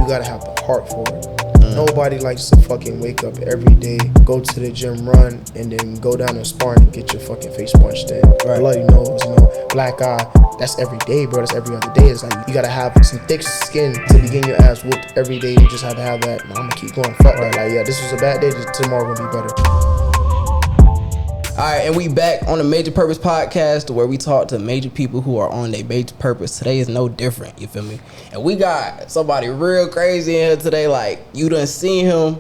you gotta have the heart for it. Nobody likes to fucking wake up every day, go to the gym, run, and then go down and sparring and get your fucking face punched in. Right. Bloody nose, black eye. That's every day, bro. That's every other day. It's like you gotta have some thick skin to be getting your ass whooped every day. You just have to have that. I'm gonna keep going. Fuck that. Like, yeah, this was a bad day. Tomorrow gonna be better. All right, and we back on the Major Purpose Podcast where we talk to major people who are on their major purpose. Today is no different, you feel me? And we got somebody real crazy in here today. Like, you done seen him.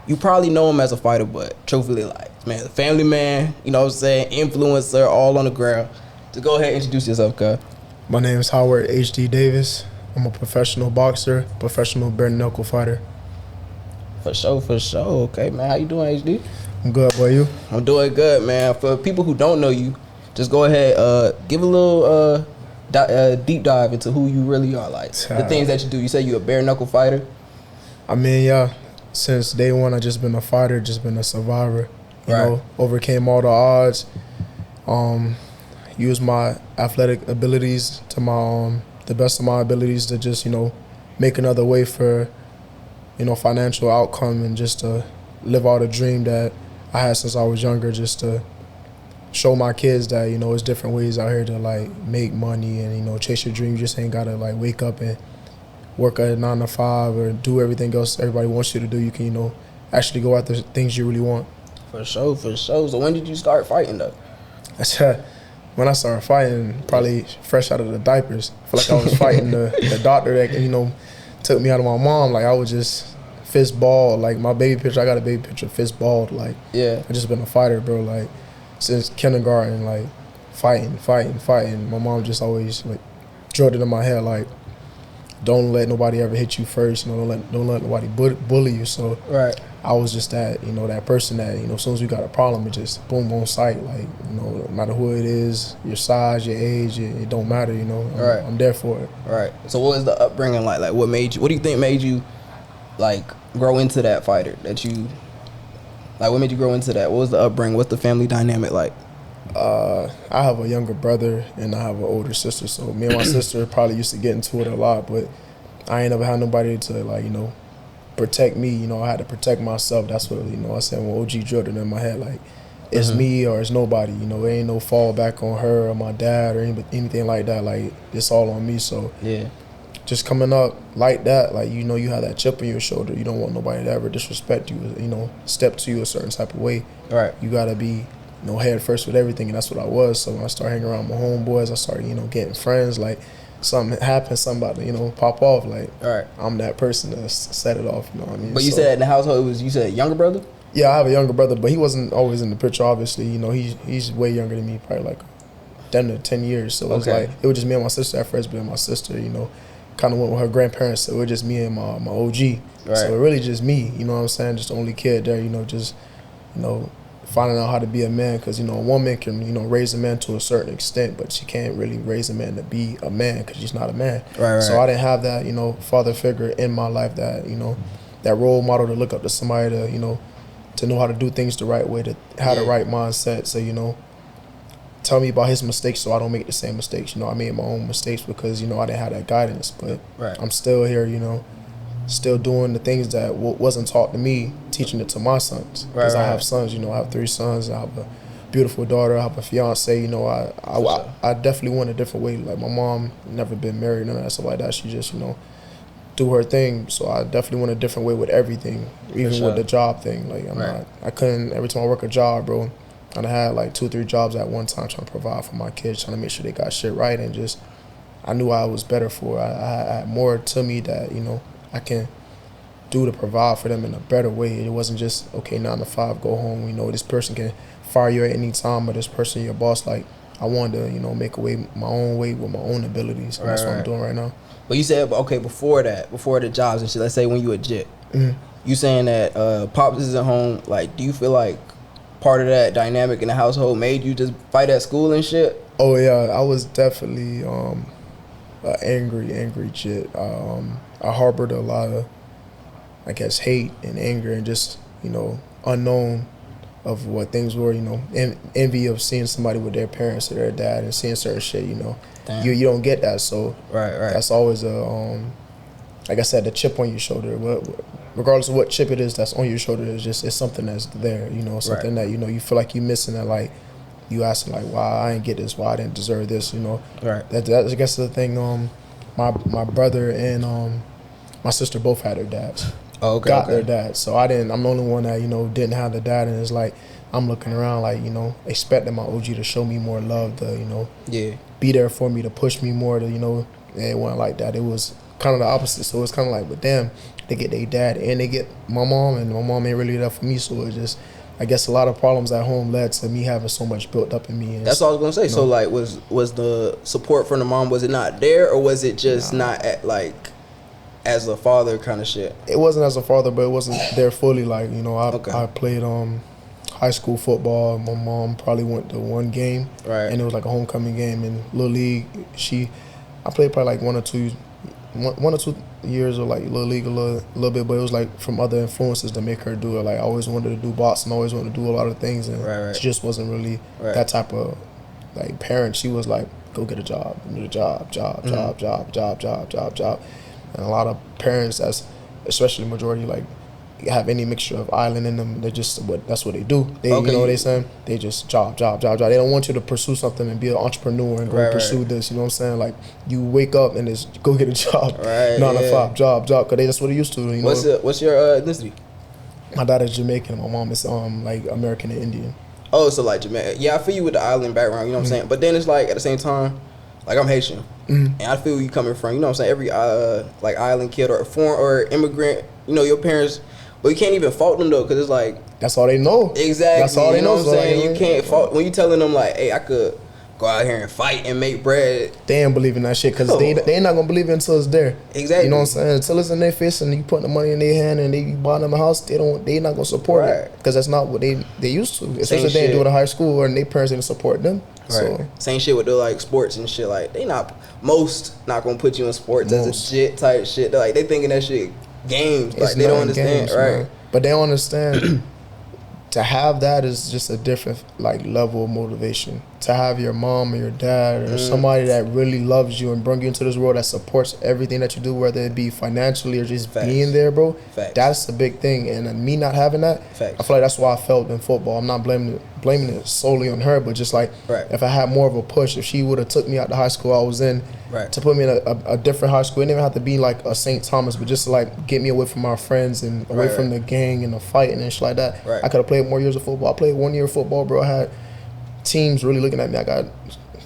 You probably know him as a fighter, but truthfully, like, man, a family man, you know what I'm saying? Influencer, all on the ground. So go ahead and introduce yourself, cuz. My name is Howard H.D. Davis. I'm a professional boxer, professional bare knuckle fighter. For sure. Okay, man. How you doing, HD? I'm good, boy. You? I'm doing good, man. For people who don't know you, just go ahead, give a little deep dive into who you really are, like the things that you do. You say you're a bare knuckle fighter. I mean, yeah. Since day one, I just been a fighter, just been a survivor. You know, overcame all the odds. Used my athletic abilities to my the best of my abilities to just make another way for financial outcome and just to live out a dream that I had since I was younger, just to show my kids that, there's different ways out here to, like, make money and, chase your dream. You just ain't got to, like, wake up and work at a 9 to 5 or do everything else everybody wants you to do. You can, actually go after things you really want. For sure. So when did you start fighting, though? When I started fighting, probably fresh out of the diapers. I feel like I was fighting the doctor that, took me out of my mom. Like, I was just fist balled, like my baby picture. I got a baby picture, fist balled. Like, yeah, I just been a fighter, bro. Like, since kindergarten, like fighting. My mom just always like drilled it in my head, like, don't let nobody ever hit you first. Don't let nobody bully you. So I was just that, that person that, as soon as we got a problem, it just boom on sight. Like, no matter who it is, your size, your age, it don't matter. I'm there for it. Right. So what was the upbringing like? Like, what do you think made you like grow into that fighter that you like? What made you grow into that? What was the upbringing? What's the family dynamic like? I have a younger brother and I have an older sister, so me and my sister probably used to get into it a lot, but I ain't never had nobody to, like, protect me. I had to protect myself. That's what, I said when OG drilled it in my head, like, it's me or it's nobody. There ain't no fall back on her or my dad or anything like that. Like, it's all on me. So yeah, just coming up like that, like, you have that chip on your shoulder. You don't want nobody to ever disrespect you, step to you a certain type of way. Right. You gotta be, head first with everything, and that's what I was. So when I started hanging around my homeboys, I started, getting friends. Like, something happens, something about to, pop off. Like, I'm that person to set it off. You know what I mean? But you said in the household, you said younger brother? Yeah, I have a younger brother, but he wasn't always in the picture. Obviously, he's way younger than me, probably like 10 years. So it was like, it was just me and my sister at first, but my sister, kind of went with her grandparents, so it was just me and my OG. So it really just me, you know what I'm saying? Just the only kid there, just, finding out how to be a man, because, a woman can, raise a man to a certain extent, but she can't really raise a man to be a man because she's not a man. So I didn't have that, father figure in my life, that, that role model to look up to somebody to, to know how to do things the right way, to have the right mindset. So, tell me about his mistakes so I don't make the same mistakes. I made my own mistakes because, I didn't have that guidance. But I'm still here, still doing the things that wasn't taught to me, teaching it to my sons. Because I have sons, I have 3 sons. I have a beautiful daughter. I have a fiance. I definitely went a different way. Like, my mom never been married, none of that stuff like that. She just, do her thing. So I definitely went a different way with everything, even with the job thing. Like, I couldn't, every time I work a job, bro, I had like 2 or 3 jobs at one time, trying to provide for my kids, trying to make sure they got shit right, and just, I knew I was better for it. I had more to me that, I can do to provide for them in a better way. It wasn't just, okay, 9 to 5, go home. This person can fire you at any time, or this person, your boss. Like, I wanted to, make a way, my own way with my own abilities. And that's what I'm doing right now. But you said, okay, before the jobs and shit, let's say when you were JIT, you saying that Pops isn't home. Like, do you feel like part of that dynamic in the household made you just fight at school and shit? Oh yeah, I was definitely an angry JIT. I harbored a lot of, I guess, hate and anger and just, unknown of what things were, envy of seeing somebody with their parents or their dad and seeing certain shit, you don't get that. So that's always a like I said, the chip on your shoulder. Regardless of what chip it is that's on your shoulder, it's something that's there. You know, something that you feel like you're missing. That like you asking like, why I didn't get this? Why I didn't deserve this? You know, right? That I guess the thing. My brother and my sister both had their dads. Oh, okay. Got their dads. So I didn't. I'm the only one that didn't have the dad, and it's like I'm looking around like expecting my OG to show me more love, to be there for me, to push me more, to it wasn't like that. It was kind of the opposite. So it's kind of like, but damn, they get their dad and they get my mom, and my mom ain't really there for me. So it's just, I guess a lot of problems at home led to me having so much built up in me. And that's all I was gonna say. So like, was the support from the mom, was it not there, or was it just not at like as a father kind of shit? It wasn't as a father, but it wasn't there fully. Like I played high school football. My mom probably went to one game, right? And it was like a homecoming game in Little League. I played probably like one or two years of like Little League a little bit, but it was like from other influences to make her do it. Like I always wanted to do boxing, always wanted to do a lot of things, and she just wasn't really that type of like parent. She was like, go get a job, job. And a lot of parents, especially majority, like have any mixture of island in them, that's what they do. They you know what they saying? They just job. They don't want you to pursue something and be an entrepreneur and go pursue this. You know what I'm saying? Like you wake up and just go get a job, 9 to 5, job. Cause that's what they used to. What's your ethnicity? My dad is Jamaican. My mom is like American and Indian. Oh, so like Jamaican. Yeah, I feel you with the island background. You know what I'm saying? But then it's like at the same time, like I'm Haitian, and I feel you coming from. You know what I'm saying? Every like island kid or foreign or immigrant. Your parents. But you can't even fault them though, because it's like that's all they know. Exactly. That's all they know. What I'm saying? You can't fault when you telling them like, hey, I could go out here and fight and make bread. They ain't believe in that shit because they ain't not gonna believe it until it's there. Exactly. You know what I'm saying? Until it's in their face and you putting the money in their hand and they buying them a house, they not gonna support it because that's not what they used to. Especially if they didn't do it in high school or their parents didn't support them. Right. So same shit with the like sports and shit. Like they not gonna put you in sports as a shit type shit. They're like they thinking that shit games. Like they don't understand, games, right? Man. But they don't understand. To have that is just a different like level of motivation. To have your mom or your dad or somebody that really loves you and bring you into this world that supports everything that you do, whether it be financially or just being there, bro. That's a big thing. And me not having that, I feel like that's why I felt in football. I'm not blaming it solely on her, but just like if I had more of a push, if she would have took me out the high school I was in, to put me in a different high school. It didn't even have to be like a St. Thomas, but just to like get me away from my friends and away from the gang and the fighting and shit like that. I could have played more years of football. I played 1 year of football, bro. I had teams really looking at me. I got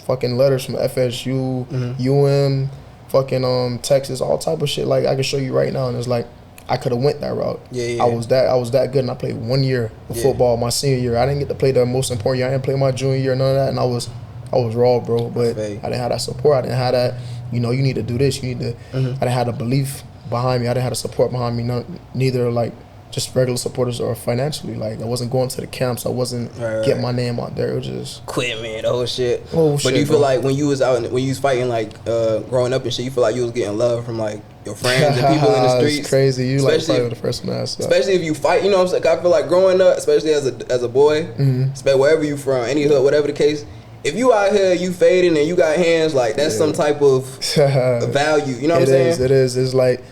fucking letters from FSU, UM, fucking Texas, all type of shit. Like I can show you right now, and it's like I could have went that route. I was that good, and I played 1 year of football my senior year. I didn't get to play the most important year. I didn't play my junior year, none of that, and I was raw, bro. But I didn't have that support. I didn't have that. You need to do this. You need to. I didn't have the belief behind me. I didn't have the support behind me. Neither like just regular supporters or financially. Like I wasn't going to the camps. I wasn't getting my name out there. It was just equipment, shit. But do you feel like when you was out when you was fighting like growing up and shit, you feel like you was getting love from like your friends and people in the streets? It's crazy. You like fighting with the first one. Especially if you fight, you know what I'm saying? I feel like growing up, especially as a boy, especially wherever you from, any hood, whatever the case. If you out here, you fading and you got hands, like that's some type of value. You know what I'm saying? It is. It's like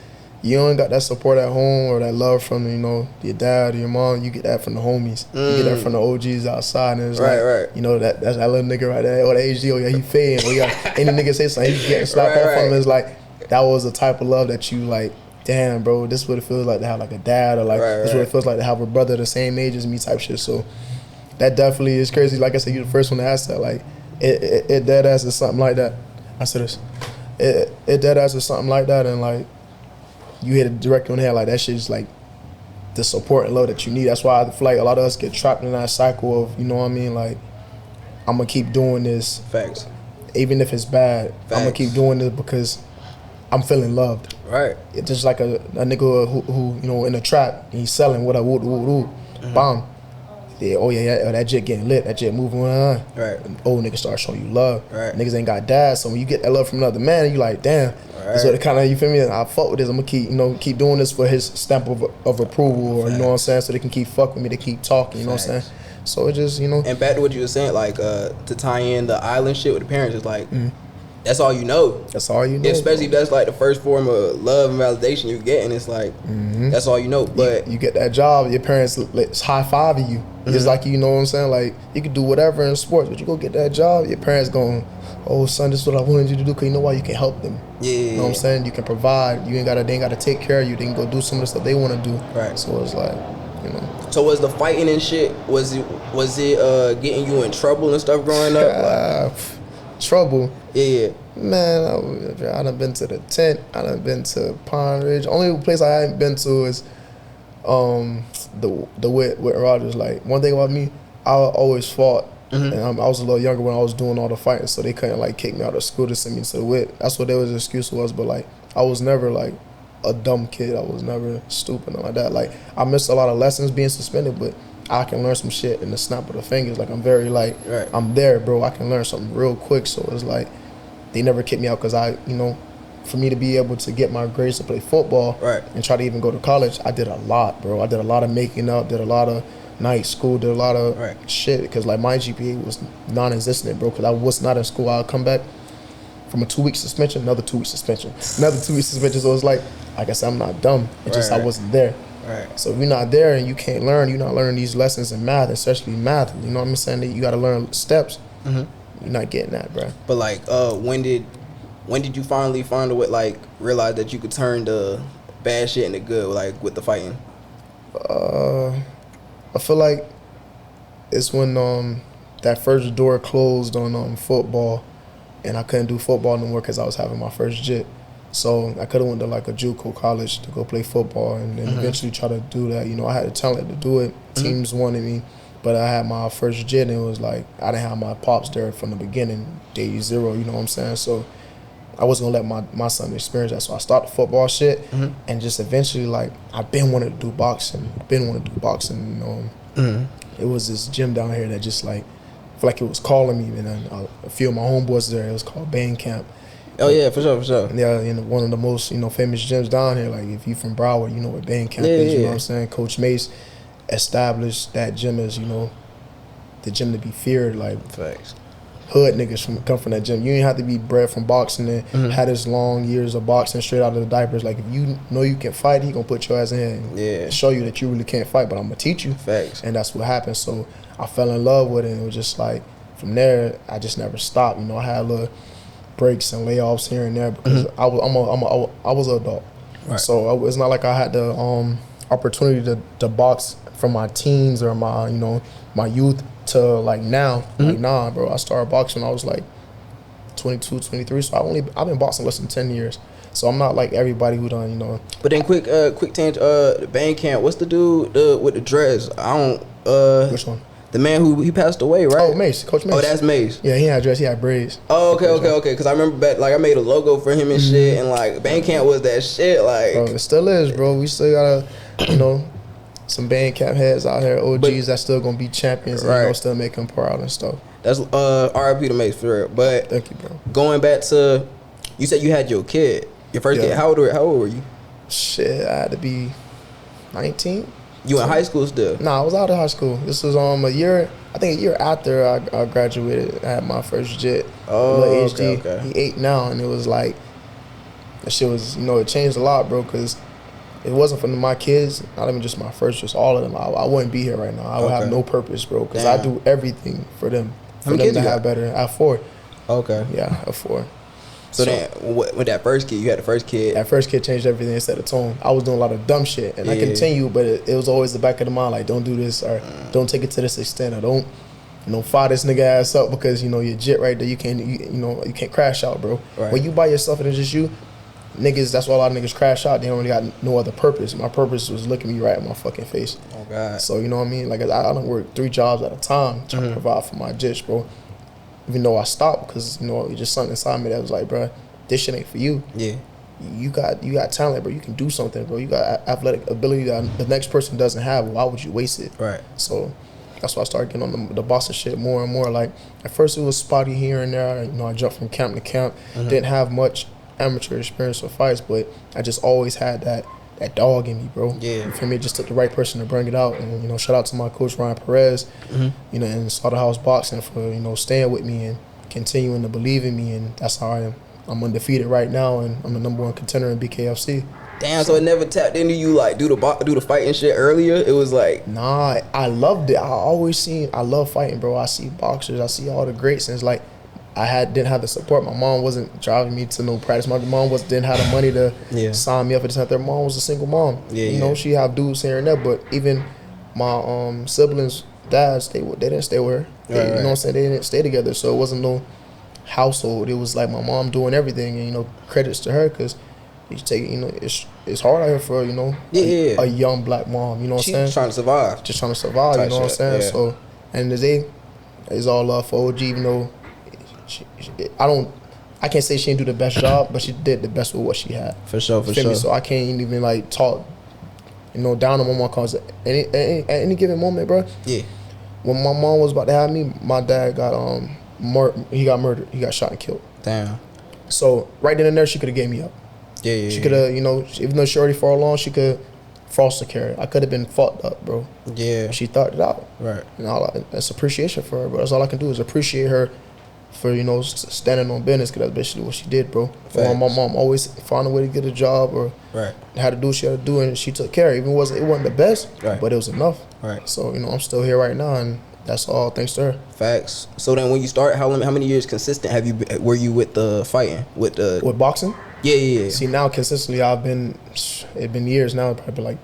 you ain't got that support at home or that love from your dad or your mom. You get that from the homies. You get that from the OGs outside, and it's that's that little nigga right there or the HD. Oh yeah, he fading. Or any nigga say something, he getting slapped off on him. It's like that was the type of love that you like. Damn, bro, this is what it feels like to have like a dad, or like this is what it feels like to have a brother the same age as me type shit. So that definitely is crazy. Like I said, you're the first one to ask that. Like it dead ass is something like that. I said this. It dead ass is something like that, and like you hit it directly on the head. Like that shit is like the support and love that you need. That's why I feel like a lot of us get trapped in that cycle of, you know what I mean? Like I'm gonna keep doing this. Facts. Even if it's bad, I'm gonna keep doing this because I'm feeling loved. Right. It's just like a nigga who in a trap and he's selling what I would bomb. Yeah, that jit getting lit, that jit moving on. Right. And old niggas start showing you love. Right. Niggas ain't got dads, so when you get that love from another man, you like, damn. So it kind of, you feel me? I fuck with this. I'm gonna keep doing this for his stamp of approval, or you know what I'm saying, so they can keep fucking with me, they keep talking, you know what I'm saying. So it just, And back to what you were saying, like to tie in the island shit with the parents, is like that's all you know. That's all you know. Especially if that's like the first form of love and validation you get, and it's like that's all you know. But you get that job, your parents high fiving you. It's like, you know what I'm saying? Like, you can do whatever in sports, but you go get that job, your parents going, oh son, this is what I wanted you to do, because you know why? You can help them. Yeah. You know what I'm saying? You can provide. They ain't gotta take care of you. They can go do some of the stuff they want to do. Right. So it's like, you know. So was the fighting and shit, was it getting you in trouble and stuff growing up? Trouble. Yeah. Man, I done been to the tent. I done been to Pond Ridge. Only place I haven't been to is the with Rogers. Like, one thing about me, I always fought. And I was a little younger when I was doing all the fighting, so they couldn't like kick me out of school to send me to the WIT. That's what their excuse was. But like, I was never like a dumb kid. I was never stupid or like that. Like, I missed a lot of lessons being suspended, but I can learn some shit in the snap of the fingers. Like, I'm very like, I'm there, bro. I can learn something real quick. So it's like, they never kicked me out because I, you know, for me to be able to get my grades to play football and try to even go to college, I did a lot, bro. I did a lot of making up, did a lot of night school, did a lot of shit, because like my GPA was non-existent, bro, because I was not in school. I'll come back from a 2-week suspension, another 2-week suspension, another 2-week suspension. So it's like I said, I'm not dumb. It's just I wasn't there. So if you're not there and you can't learn, you're not learning these lessons in math, especially math. You know what I'm saying? That you got to learn steps. You're not getting that, bro. But like, when did you finally find a way, like, realize that you could turn the bad shit into good, like with the fighting? I feel like it's when that first door closed on football, and I couldn't do football no more because I was having my first JIT. So I could have went to like a JUCO college to go play football, and then eventually try to do that. You know, I had the talent to do it. Teams wanted me, but I had my first JIT, and it was like I didn't have my pops there from the beginning, day zero. You know what I'm saying? So I wasn't gonna let my son experience that. So I started football shit, and just eventually, like, I've been wanting to do boxing. You know, it was this gym down here that just like, I feel like it was calling me. And then a few of my homeboys there. It was called Band Camp. Oh yeah, for sure. Yeah, one of the most famous gyms down here. Like, if you from Broward, you know what Band Camp is. You know what I'm saying? Coach Mace established that gym as, you know, the gym to be feared. Like, facts. Hood niggas come from that gym. You ain't have to be bred from boxing and had this long years of boxing straight out of the diapers. Like, if you know you can fight, he gonna put your ass in here and show you that you really can't fight, but I'm gonna teach you. Facts. And that's what happened. So I fell in love with it, and it was just like, from there, I just never stopped. You know, I had little breaks and layoffs here and there because I was an adult. So it's not like I had the opportunity to box from my teens or my, you know, my youth to like now. Like, nah, bro, I started boxing when I was like 22, 23. So I've been boxing less than 10 years. So I'm not like everybody who done, you know. But then quick tangent, the Band Camp, what's the dude with the dreads? I don't Which one? The man who he passed away, right? Oh, Mace, Coach Mace. Oh, that's Mace. Yeah, he had dreads, he had braids. Oh, okay. Because I remember back, like, I made a logo for him and shit, and like Band Camp was that shit, like. Bro, it still is, bro. We still gotta, you know, some Band Camp heads out here, OGs that still gonna be champions, and you know, still make them proud and stuff. That's RIP to Mace, for real. But thank you, bro. Going back to, you said you had your kid, your first kid. How old were you? Shit, I had to be 19. You in high school still? Nah, I was out of high school. This was a year after I graduated. I had my first JIT. Oh, okay. He 8 now, and it was like, that shit was, you know, it changed a lot, bro, because it wasn't for my kids, not even just my first, just all of them. I wouldn't be here right now. I would have no purpose, bro, because I do everything for them. For them to have better. I have 4. Okay. Yeah, I have 4. So then, with that first kid, you had the first kid. That first kid changed everything. It set the tone. I was doing a lot of dumb shit, and I continued, but it was always the back of the mind, like, don't do this, or don't take it to this extent, or don't, you know, fire this nigga ass up because, you know, you're JIT right there. You can't crash out, bro. Right. When you by yourself and it's just you, niggas, that's why a lot of niggas crash out. They don't really got no other purpose. My purpose was looking me right in my fucking face. Oh God. So you know what I mean? Like, I don't work 3 jobs at a time trying to provide for my JIT, bro. Even though I stopped because, you know, it just something inside me that was like, bro, this shit ain't for you. Yeah. You got talent, bro. You can do something, bro. You got athletic ability that the next person doesn't have. Why would you waste it? Right. So that's why I started getting on the boxing shit more and more. Like, at first it was spotty here and there. You know, I jumped from camp to camp. Didn't have much amateur experience with fights, but I just always had that dog in me, bro. Yeah. For me, it just took the right person to bring it out. And, you know, shout out to my coach, Ryan Perez, you know, and Slaughterhouse Boxing for, you know, staying with me and continuing to believe in me, and that's how I am. I'm undefeated right now, and I'm the #1 contender in BKFC. Damn, so it never tapped into you like do the fighting shit earlier? It was like, nah, I loved it. I love fighting, bro. I see boxers, I see all the greats, and it's like didn't have the support. My mom wasn't driving me to no practice. My mom didn't have the money to sign me up for this. Their mom was a single mom. You know, she have dudes here and there, but even my siblings, dads, they didn't stay with her. You know what I'm saying? They didn't stay together, so it wasn't no household. It was like my mom doing everything, and credits to her, because it's hard out here for a young black mom. You know what I'm saying? She's trying to survive. Just trying to survive. You know what I'm saying? Yeah. So, and the day, it's all love for OG. Even though I can't say she didn't do the best job, but she did the best with what she had. For sure. So I can't even like talk, down on my mom, cause at any given moment, bro. Yeah. When my mom was about to have me, my dad got he got murdered. He got shot and killed. Damn. So right then and there, she could have gave me up. Yeah. She could have, even though she already far along, she could foster care. I could have been fucked up, bro. Yeah. She thought it out. Right. And that's appreciation for her, bro. That's all I can do is appreciate her for, standing on business, because that's basically what she did, bro. My mom always found a way to get a job or had to do what she had to do, and she took care. Even it wasn't the best, but it was enough. Right. So, I'm still here right now, and that's all thanks to her. Facts. So then when you start, how many years consistent were you with the fighting? With boxing? Yeah. See, now consistently it's been years now, probably like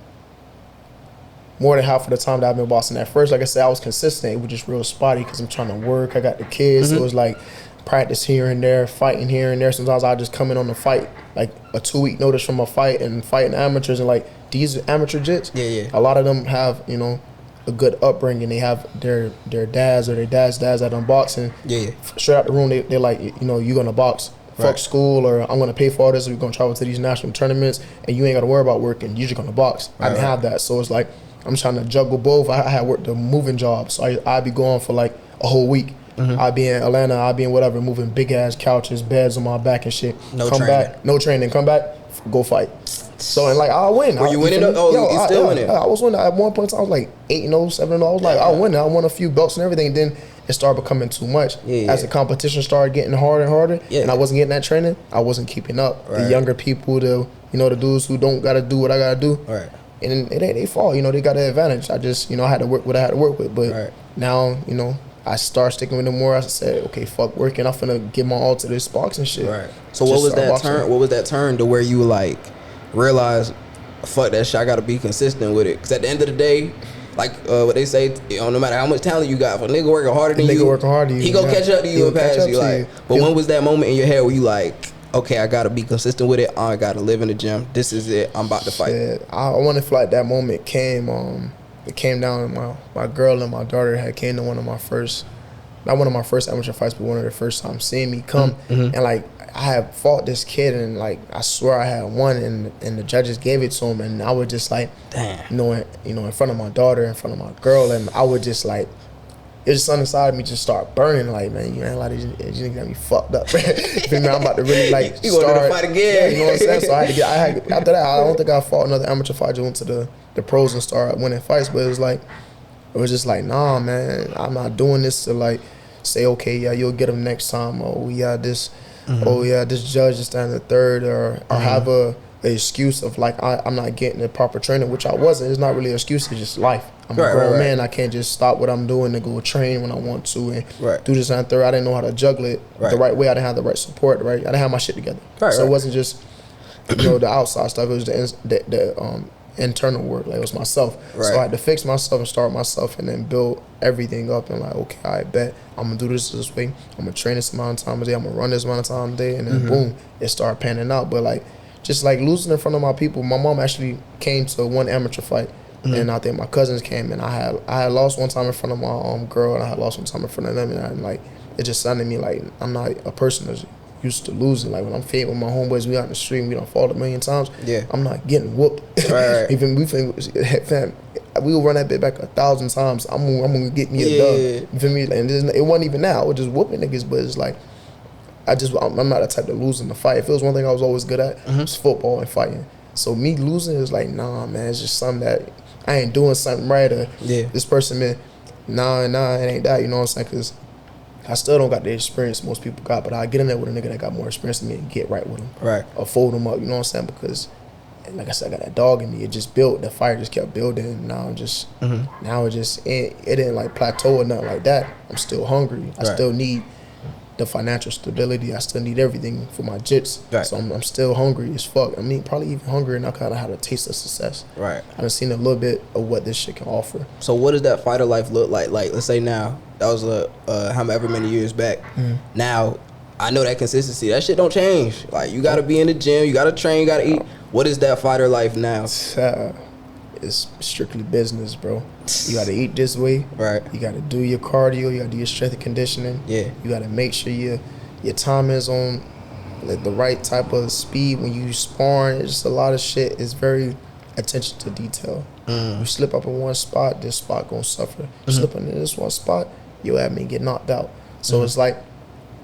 more than half of the time that I've been boxing. At first, like I said, I was consistent. It was just real spotty because I'm trying to work. I got the kids. So it was like practice here and there, fighting here and there. Sometimes I just come in on the fight, like a 2-week notice from a fight, and fighting amateurs. And like these amateur jits, a lot of them have, a good upbringing. They have their dads or their dads that done boxing. Straight out the room, they're like, you're gonna box. Fuck school, or I'm gonna pay for all this. We're gonna travel to these national tournaments, and you ain't gotta worry about working. You're just gonna box. I didn't have that, so it's like I'm trying to juggle both. I had worked the moving job, so I'd be going for like a whole week. I'd be in Atlanta, I'd be in whatever, moving big ass couches, beds on my back and shit. No training. Come back, go fight. So and like I win. Were you winning? You still winning? I was winning. At one point, I was like 8-0, 7-0. I was like, I win. I won a few belts and everything. Then it started becoming too much. As the competition started getting harder and harder, and I wasn't getting that training, I wasn't keeping up. The younger people, the dudes who don't gotta do what I gotta do. And it ain't their fault. They got the advantage. I just, I had to work what I had to work with. But now, I start sticking with them more. I said, okay, fuck working. I'm finna give my all to this boxing shit. So what was that turn? What was that turn to where you like realize, fuck that shit, I gotta be consistent with it? Because at the end of the day, like what they say, no matter how much talent you got, if a nigga working harder than you, he gonna catch up to you and pass you. But when was that moment in your head where you like, okay, I gotta be consistent with it. I gotta live in the gym. This is it. I'm about to fight. I want to feel like that moment came. It came down. My girl and my daughter had came to one of my first, not one of my first amateur fights, but one of the first times seeing me come. And like I had fought this kid, and like I swear I had won, and the judges gave it to him, and I was just like, damn, in front of my daughter, in front of my girl, and I would just like. It just something inside of me just start burning. Like, man, you ain't like these niggas got me fucked up. I'm about to really like you start to fight again. You know what I'm saying? So I had after that. I don't think I fought another amateur fight. I just went to the pros and started winning fights. But it was just like, nah, man, I'm not doing this to like say, okay, yeah, you'll get them next time. Oh yeah, this judge is standing third, or have a excuse of like I'm not getting the proper training, which I wasn't. It's not really an excuse. It's just life. I'm a grown man. I can't just stop what I'm doing to go train when I want to and do this and third. I didn't know how to juggle it the right way. I didn't have the right support. I didn't have my shit together. So it wasn't just the outside stuff. It was the internal work. Like it was myself. So I had to fix myself and start myself, and then build everything up. And like, okay, I bet I'm gonna do this way. I'm gonna train this amount of time a day. I'm gonna run this amount of time a day, and then boom, it started panning out. But like just like losing in front of my people. My mom actually came to one amateur fight. And I think my cousins came, and I had lost one time in front of my girl, and I had lost one time in front of them, and like it just sounded to me like I'm not a person that's used to losing. Like when I'm fighting with my homeboys, we out in the street, and we done fought a million times. I'm not getting whooped. Even we will run that bit back 1,000 times. I'm gonna get me a dub. You feel me? And it wasn't even that. I was just whooping niggas, but it's like I'm not the type to lose in the fight. If it was one thing I was always good at, it's football and fighting. So me losing is like, nah, man, it's just something that I ain't doing something right, or this person been, nah, it ain't that, you know what I'm saying? Because I still don't got the experience most people got, but I get in there with a nigga that got more experience than me and get right with him. Right. Or fold him up, you know what I'm saying? Because, like I said, I got that dog in me. It just built, the fire just kept building. And now it didn't like plateau or nothing like that. I'm still hungry. I still need the financial stability. I still need everything for my jits. Right. So I'm still hungry as fuck. I mean, probably even hungrier, and I kind of had a taste of success. Right. I done seen a little bit of what this shit can offer. So what does that fighter life look like? Like, let's say now, that was however many years back. Now, I know that consistency, that shit don't change. Like, you gotta be in the gym, you gotta train, you gotta eat. What is that fighter life now? It's strictly business, bro. You gotta eat this way. Right. You gotta do your cardio. You gotta do your strength and conditioning. Yeah. You gotta make sure your time is on like the right type of speed when you sparring. It's just a lot of shit. It's very attention to detail. You slip up in one spot, this spot gonna suffer. You slip in this one spot, you'll have me get knocked out. So it's like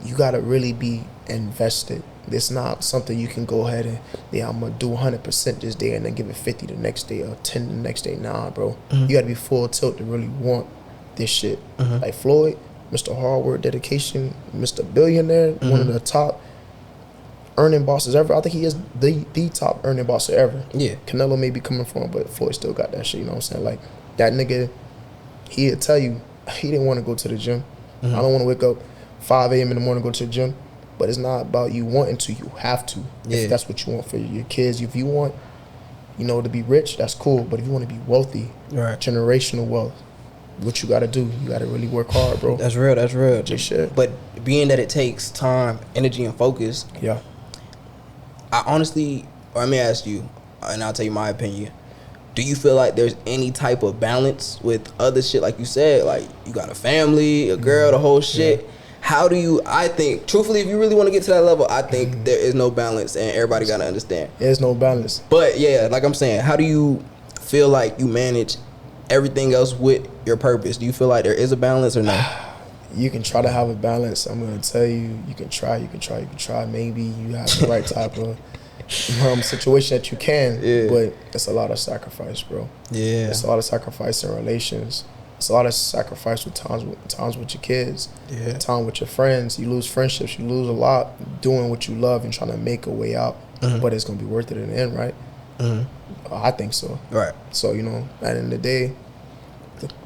you gotta really be invested. It's not something you can go ahead and, I'm going to do 100% this day and then give it 50 the next day or 10 the next day. Nah, bro. You got to be full tilt to really want this shit. Like Floyd, Mr. Hard Work, Dedication, Mr. Billionaire, one of the top earning bosses ever. I think he is the top earning boss ever. Yeah. Canelo may be coming from him, but Floyd still got that shit, you know what I'm saying? Like, that nigga, he'll tell you he didn't want to go to the gym. I don't want to wake up 5 a.m. in the morning and go to the gym. But it's not about you wanting to. You have to. Yeah. If that's what you want for your kids. If you want, to be rich, that's cool. But if you want to be wealthy, generational wealth, what you got to do, you got to really work hard, bro. That's real. That's real. Just shit. But being that it takes time, energy, and focus. Yeah. I honestly, let me ask you, and I'll tell you my opinion. Do you feel like there's any type of balance with other shit? Like you said, like you got a family, a girl, the whole shit. Yeah. How do you, I think, truthfully, if you really want to get to that level, I think there is no balance and everybody got to understand. There's no balance. But yeah, like I'm saying, how do you feel like you manage everything else with your purpose? Do you feel like there is a balance or not? You can try to have a balance. I'm going to tell you, you can try. Maybe you have the right type of situation that you can, but it's a lot of sacrifice, bro. Yeah. It's a lot of sacrifice in relations. It's a lot of sacrifice with times with your kids, time with your friends. You lose friendships. You lose a lot doing what you love and trying to make a way out. But it's going to be worth it in the end, right? I think so. Right. So, at the end of the day,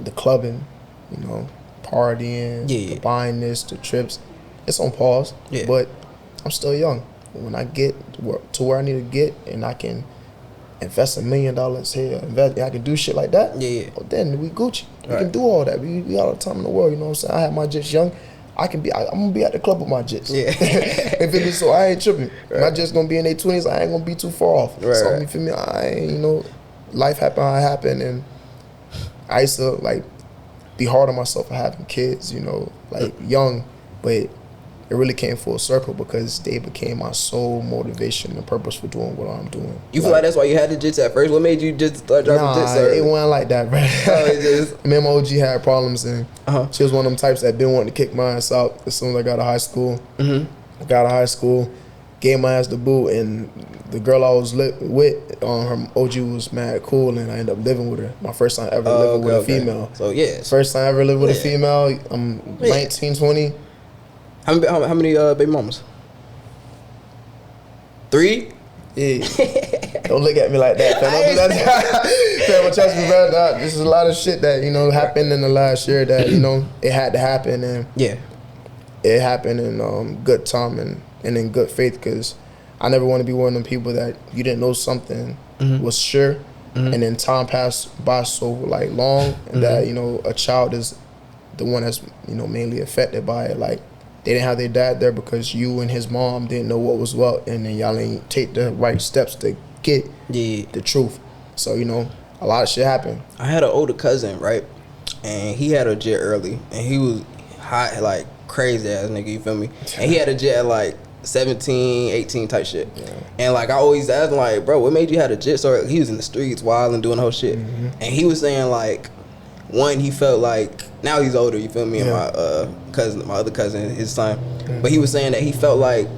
the clubbing, partying, the buying this, the trips, it's on pause. Yeah. But I'm still young. When I get to where I need to get and I can invest $1 million here, I can do shit like that. Yeah. Well, then we Gucci. We can do all that. We got all the time in the world. You know what I'm saying? I have my jits young. I'm gonna be at the club with my jits. Yeah. You feel me? So I ain't tripping. My jits gonna be in their 20s. I ain't gonna be too far off. So you feel me? I ain't, life happened how it happened, and I used to be hard on myself for having kids. Young, but it really came full circle because they became my sole motivation and purpose for doing what I'm doing. You feel like that's why you had the jits at first? What made you just start dropping jits? Nah, it wasn't like that, bro. Me and my OG had problems, and she was one of them types that been wanting to kick my ass out as soon as I got out of high school. I got out of high school, gave my ass the boot, and the girl I was with, her OG was mad cool, and I ended up living with her. My first time ever living with a female. So, yeah. First time ever living with a female. I'm 19, 20. How many baby mamas? 3? Yeah. Don't look at me like that, fam. Don't do that. Trust me, bro. This is a lot of shit that, happened in the last year that, it had to happen. And it happened in good time and in good faith, because I never want to be one of them people that you didn't know something was sure, and then time passed by so long, and that, a child is the one that's, mainly affected by it. They didn't have their dad there because you and his mom didn't know what was what, and then y'all ain't take the right steps to get the truth. So, a lot of shit happened. I had an older cousin, right? And he had a jet early, and he was hot, crazy ass nigga, you feel me? And he had a jet at 17, 18 type shit. Yeah. And I always asked him, bro, what made you have a jet? So he was in the streets wild and doing the whole shit. And he was saying one, he felt now he's older, you feel me, and my other cousin, his son. But he was saying that he felt like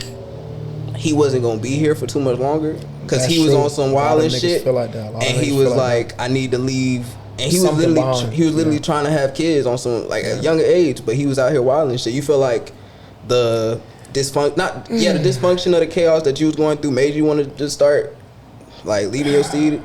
he wasn't gonna be here for too much longer because he was on some wild and shit. And he was I need to leave And he was literally trying to have kids on some like a younger age, but he was out here wilding and shit. You feel like the dysfunction of the chaos that you was going through made you want to just start like leaving your seed?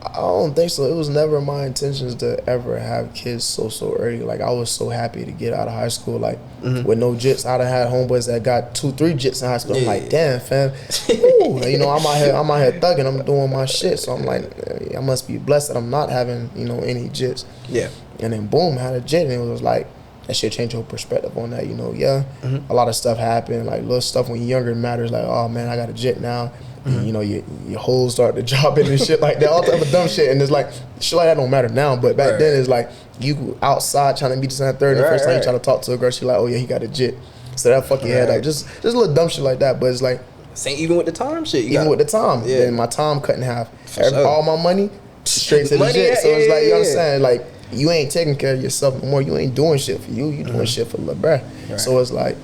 I don't think so. It was never my intentions to ever have kids so early. Like, I was so happy to get out of high school, like, with no jits. I'd have had homeboys that got 2-3 jits in high school. I'm like, damn, fam. Ooh, you know, I'm out here thugging. I'm doing my shit. So I'm like, I must be blessed that I'm not having, you know, any jits. Yeah. And then boom, had a jit, and it was like, that shit changed your perspective on that, you know. Yeah, a lot of stuff happened, like little stuff when you're younger matters. Like, oh man, I got a jit now. And, you know, your holes start to drop in and shit like that, all type of dumb shit. And it's like, shit like that don't matter now. But back then, it's like, you outside trying to meet this and that third, and the first time you try to talk to a girl, she like, oh yeah, he got a jit. So that fuck your head up. Just a little dumb shit like that. But it's like, same even with the time shit. With the time. Yeah. Then my time cut in half. All my money, straight to the jit. So it's like, you understand? Like, you ain't taking care of yourself no more. You ain't doing shit for you. You doing shit for the bruh. Right. So it's like,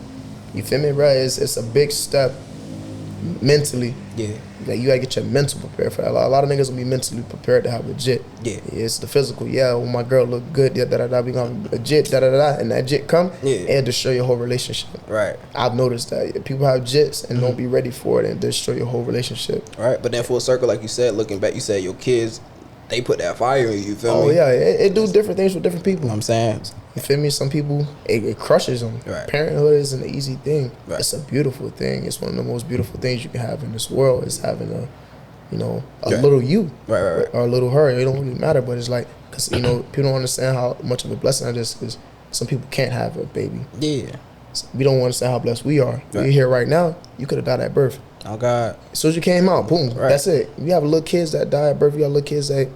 you feel me, bruh? It's a big step mentally. Yeah. Like, you gotta get your mental prepared for that. A lot of niggas will be mentally prepared to have a jit. Yeah. It's the physical. Yeah, when my girl look good, we gonna a jit, and that jit come, and destroy your whole relationship. Right. I've noticed that. If people have jits and don't be ready for it and destroy your whole relationship. Right. But then full circle, like you said, looking back, you said your kids, they put that fire in you, feel me? Oh, yeah. It do different things with different people. You know what I'm saying? You feel me? Some people, it crushes them. Right. Parenthood isn't an easy thing. Right. It's a beautiful thing. It's one of the most beautiful things you can have in this world is having a little you. Right. Or a little her. It don't really matter, but it's like, because, you know, people don't understand how much of a blessing that is, because some people can't have a baby. Yeah. So we don't understand how blessed we are. Right. We're here right now. You could have died at birth. Oh, God. As soon as you came out, boom, that's it. You have little kids that die at birth. You got little kids that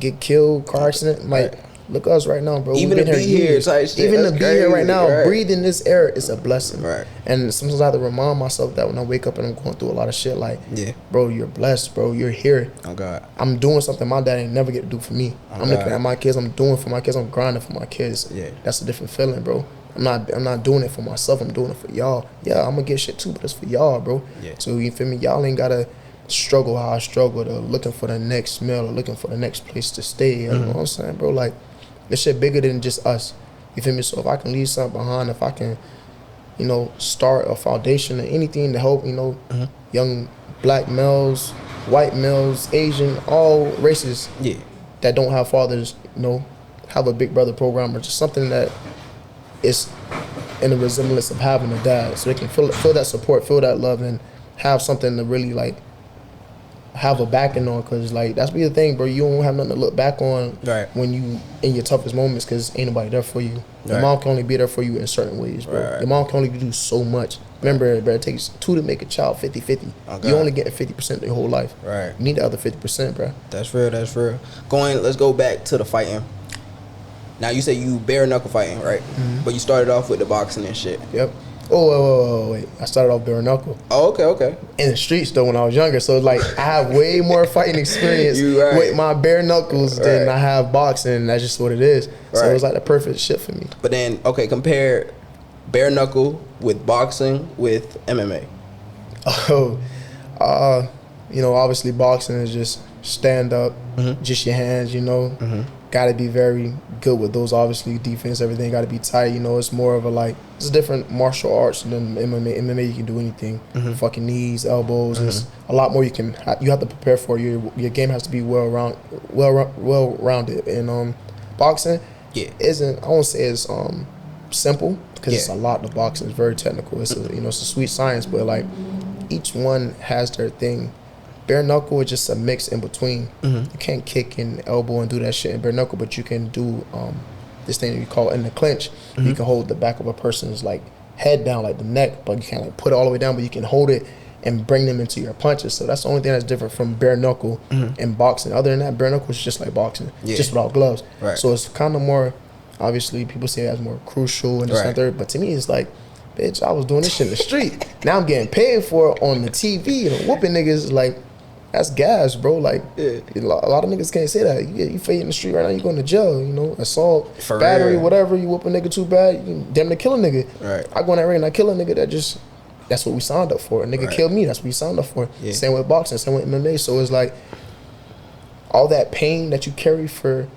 get killed, car accident. Like, look at us right now, bro. Even to be here, even to be here right now, breathing this air is a blessing. Right. And sometimes I have to remind myself that when I wake up and I'm going through a lot of shit, like, bro, you're blessed, bro. You're here. Oh, God. I'm doing something my dad ain't never get to do for me. I'm looking at my kids. I'm doing for my kids. I'm grinding for my kids. Yeah. That's a different feeling, bro. I'm not doing it for myself. I'm doing it for y'all. Yeah, I'm gonna get shit too, but it's for y'all, bro. Yeah. So you feel me? Y'all ain't gotta struggle how I struggled, or looking for the next meal, or looking for the next place to stay. You know what I'm saying, bro? Like, this shit bigger than just us. You feel me? So if I can leave something behind, if I can, you know, start a foundation or anything to help, you know, young black males, white males, Asian, all races that don't have fathers, you know, have a big brother program or just something that is in the resemblance of having a dad, so they can feel that support, feel that love, and have something to really like have a backing on. Cause like that's be the thing, bro. You don't have nothing to look back on when you in your toughest moments, cause ain't nobody there for you. Your mom can only be there for you in certain ways, bro. Your mom can only do so much. Remember, bro, it takes 2 to make a child 50-50. Okay. You only get 50% your whole life. Right. You need the other 50%, bro. That's real. Let's go back to the fighting. Now, you say you bare knuckle fighting, right? But you started off with the boxing and shit. Yep. Oh, wait. I started off bare knuckle. Oh, okay. In the streets, though, when I was younger. So, like, I have way more fighting experience with my bare knuckles than I have boxing. That's just what it is. So, it was like the perfect shit for me. But then, okay, compare bare knuckle with boxing with MMA. You know, obviously, boxing is just stand up, just your hands, you know. Got to be very good with those. Obviously, defense, everything got to be tight. You know, it's more of a like, it's a different martial arts than MMA. MMA, you can do anything. Fucking knees, elbows. It's a lot more you have to prepare for. Your game has to be well rounded. And boxing, isn't, I won't say it's simple, because it's a lot of boxing. It's very technical. It's a sweet science, but like each one has their thing. Bare knuckle is just a mix in between. You can't kick and elbow and do that shit in bare knuckle, but you can do this thing you call in the clinch. You can hold the back of a person's like head down, like the neck, but you can't like put it all the way down, but you can hold it and bring them into your punches. So that's the only thing that's different from bare knuckle and boxing. Other than that, bare knuckle is just like boxing, just without gloves. Right. So it's kind of more, obviously people say it's more crucial and this and third, but to me it's like, bitch, I was doing this shit in the street. Now I'm getting paid for it on the TV and whooping niggas. Like, that's gas, bro. Like, a lot of niggas can't say that. You fight in the street right now, you going to jail, you know, assault, for battery, whatever. You whoop a nigga too bad, you can damn near kill a nigga. Right. I go in that ring and I kill a nigga that's what we signed up for. A nigga killed me, that's what we signed up for. Same with boxing, same with MMA. So it's like, all that pain that you carry for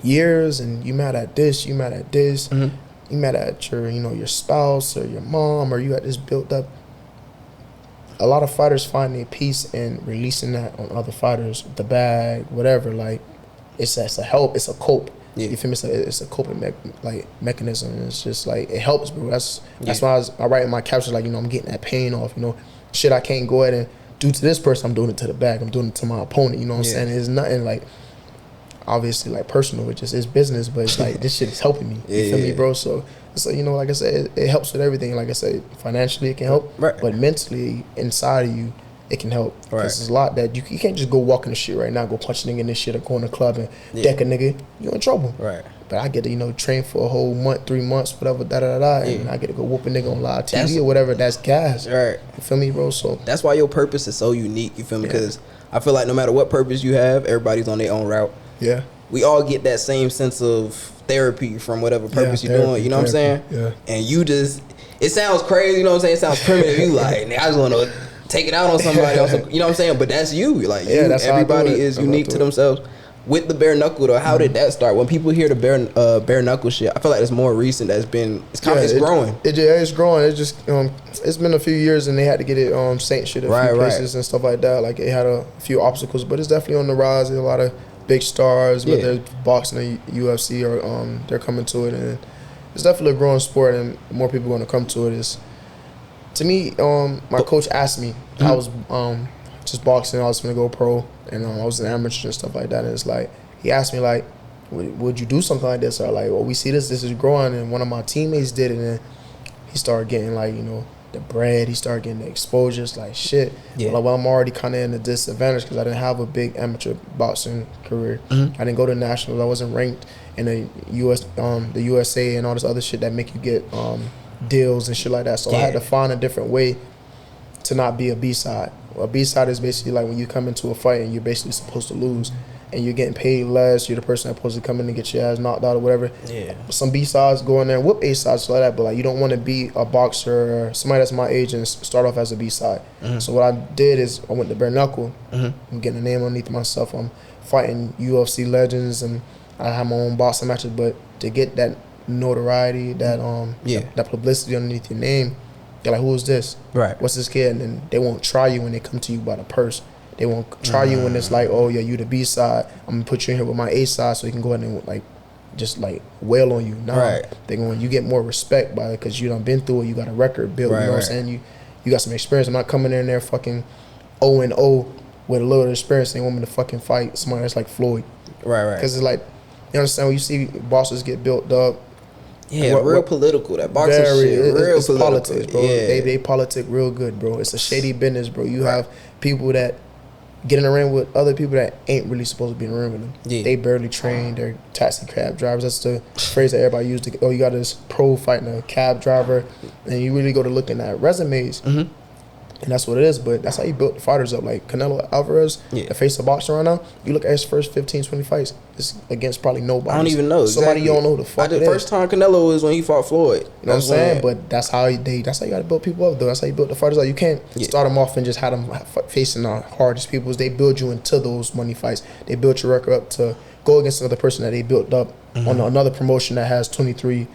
years, and you mad at this, you mad at this, you mad at your, you know, your spouse or your mom, or you got this built up. A lot of fighters find their peace in releasing that on other fighters, the bag, whatever. Like, it's a help, it's a cope. Yeah. You feel me? It's a coping mechanism. It's just like, it helps, bro. That's why I write in my captions, like, you know, I'm getting that pain off. You know, shit I can't go ahead and do to this person, I'm doing it to the back. I'm doing it to my opponent. You know what I'm saying? It's nothing like, obviously, like, personal. It just is business, but it's like, this shit is helping me. You feel me, bro? So it's like, you know, like I said, it helps with everything. Like I said, financially it can help, but mentally, inside of you, it can help. Because there's a lot that you can't just go walk in the shit right now, go punch a nigga in this shit, or go in the club and deck a nigga. You're in trouble. Right. But I get to, you know, train for a whole month, 3 months, whatever, and I get to go whoop a nigga on live TV or whatever. That's gas. Right. You feel me, bro? So that's why your purpose is so unique. You feel me? Because I feel like no matter what purpose you have, everybody's on their own route. Yeah. We all get that same sense of therapy from whatever purpose you're doing. You know what I'm saying? Yeah. And you just, it sounds crazy. You know what I'm saying? It sounds primitive. You like, I just want to take it out on somebody else. You know what I'm saying? But that's you. Like, everybody is unique to themselves. With the bare knuckle, though, how did that start? When people hear the bare knuckle shit, I feel like it's more recent. It's growing. It's growing. It's just it's been a few years, and they had to get it sanctioned a few places and stuff like that. Like, it had a few obstacles, but it's definitely on the rise. There's a lot of big stars, whether it's boxing or UFC, or they're coming to it, and it's definitely a growing sport, and more people are going to come to it. To me, my coach asked me, I was just boxing, I was going to go pro, and I was an amateur and stuff like that, and it's like, he asked me, like, would you do something like this? Or like, well, we see this is growing, and one of my teammates did it, and he started getting, like, you know, the bread, he started getting the exposures, like, shit. Like, well, I'm already kind of in a disadvantage because I didn't have a big amateur boxing career. I didn't go to nationals. I wasn't ranked in the USA and all this other shit that make you get deals and shit like that. So I had to find a different way to not be a B-side. A B-side is basically like when you come into a fight and you're basically supposed to lose, and you're getting paid less. You're the person that's supposed to come in and get your ass knocked out or whatever. Yeah. Some B-sides go in there and whoop A-sides like that, but like, you don't want to be a boxer or somebody that's my age and start off as a B-side. So what I did is I went to bare knuckle. I'm getting a name underneath myself. I'm fighting UFC legends, and I have my own boxing matches. But to get that notoriety, that that publicity underneath your name, they're like, who is this? Right. What's this kid? And then they won't try you when they come to you by the purse. They won't try you when it's like, oh yeah, you the B side. I'm gonna put you in here with my A side so you can go ahead and like, just like wail on you. Nah, they going, you get more respect by it because you done been through it. You got a record built. You know what I'm saying? You got some experience. I'm not coming in there fucking 0-0 with a little experience. They want me to fucking fight somebody that's like Floyd. Right. Because it's like, you understand, when you see bosses get built up. Yeah, real political. That boxing shit, it's politics, bro. They politic real good, bro. It's a shady business, bro. You have people that get in the ring with other people that ain't really supposed to be in the ring with them. They barely train. They're taxi cab drivers. That's the phrase that everybody used. Oh, you got this pro fighting a cab driver, and you really go to looking at resumes. And that's what it is, but that's how you built the fighters up. Like Canelo Alvarez, the face of boxing right now, you look at his first 15, 20 fights, it's against probably nobody. I don't even know. Somebody you don't know who the fuck The first time Canelo was when he fought Floyd. You know what I'm saying? But that's how you got to build people up, though. That's how you build the fighters up. You can't start them off and just have them facing the hardest people. They build you into those money fights. They build your record up to go against another person that they built up on another promotion that has 23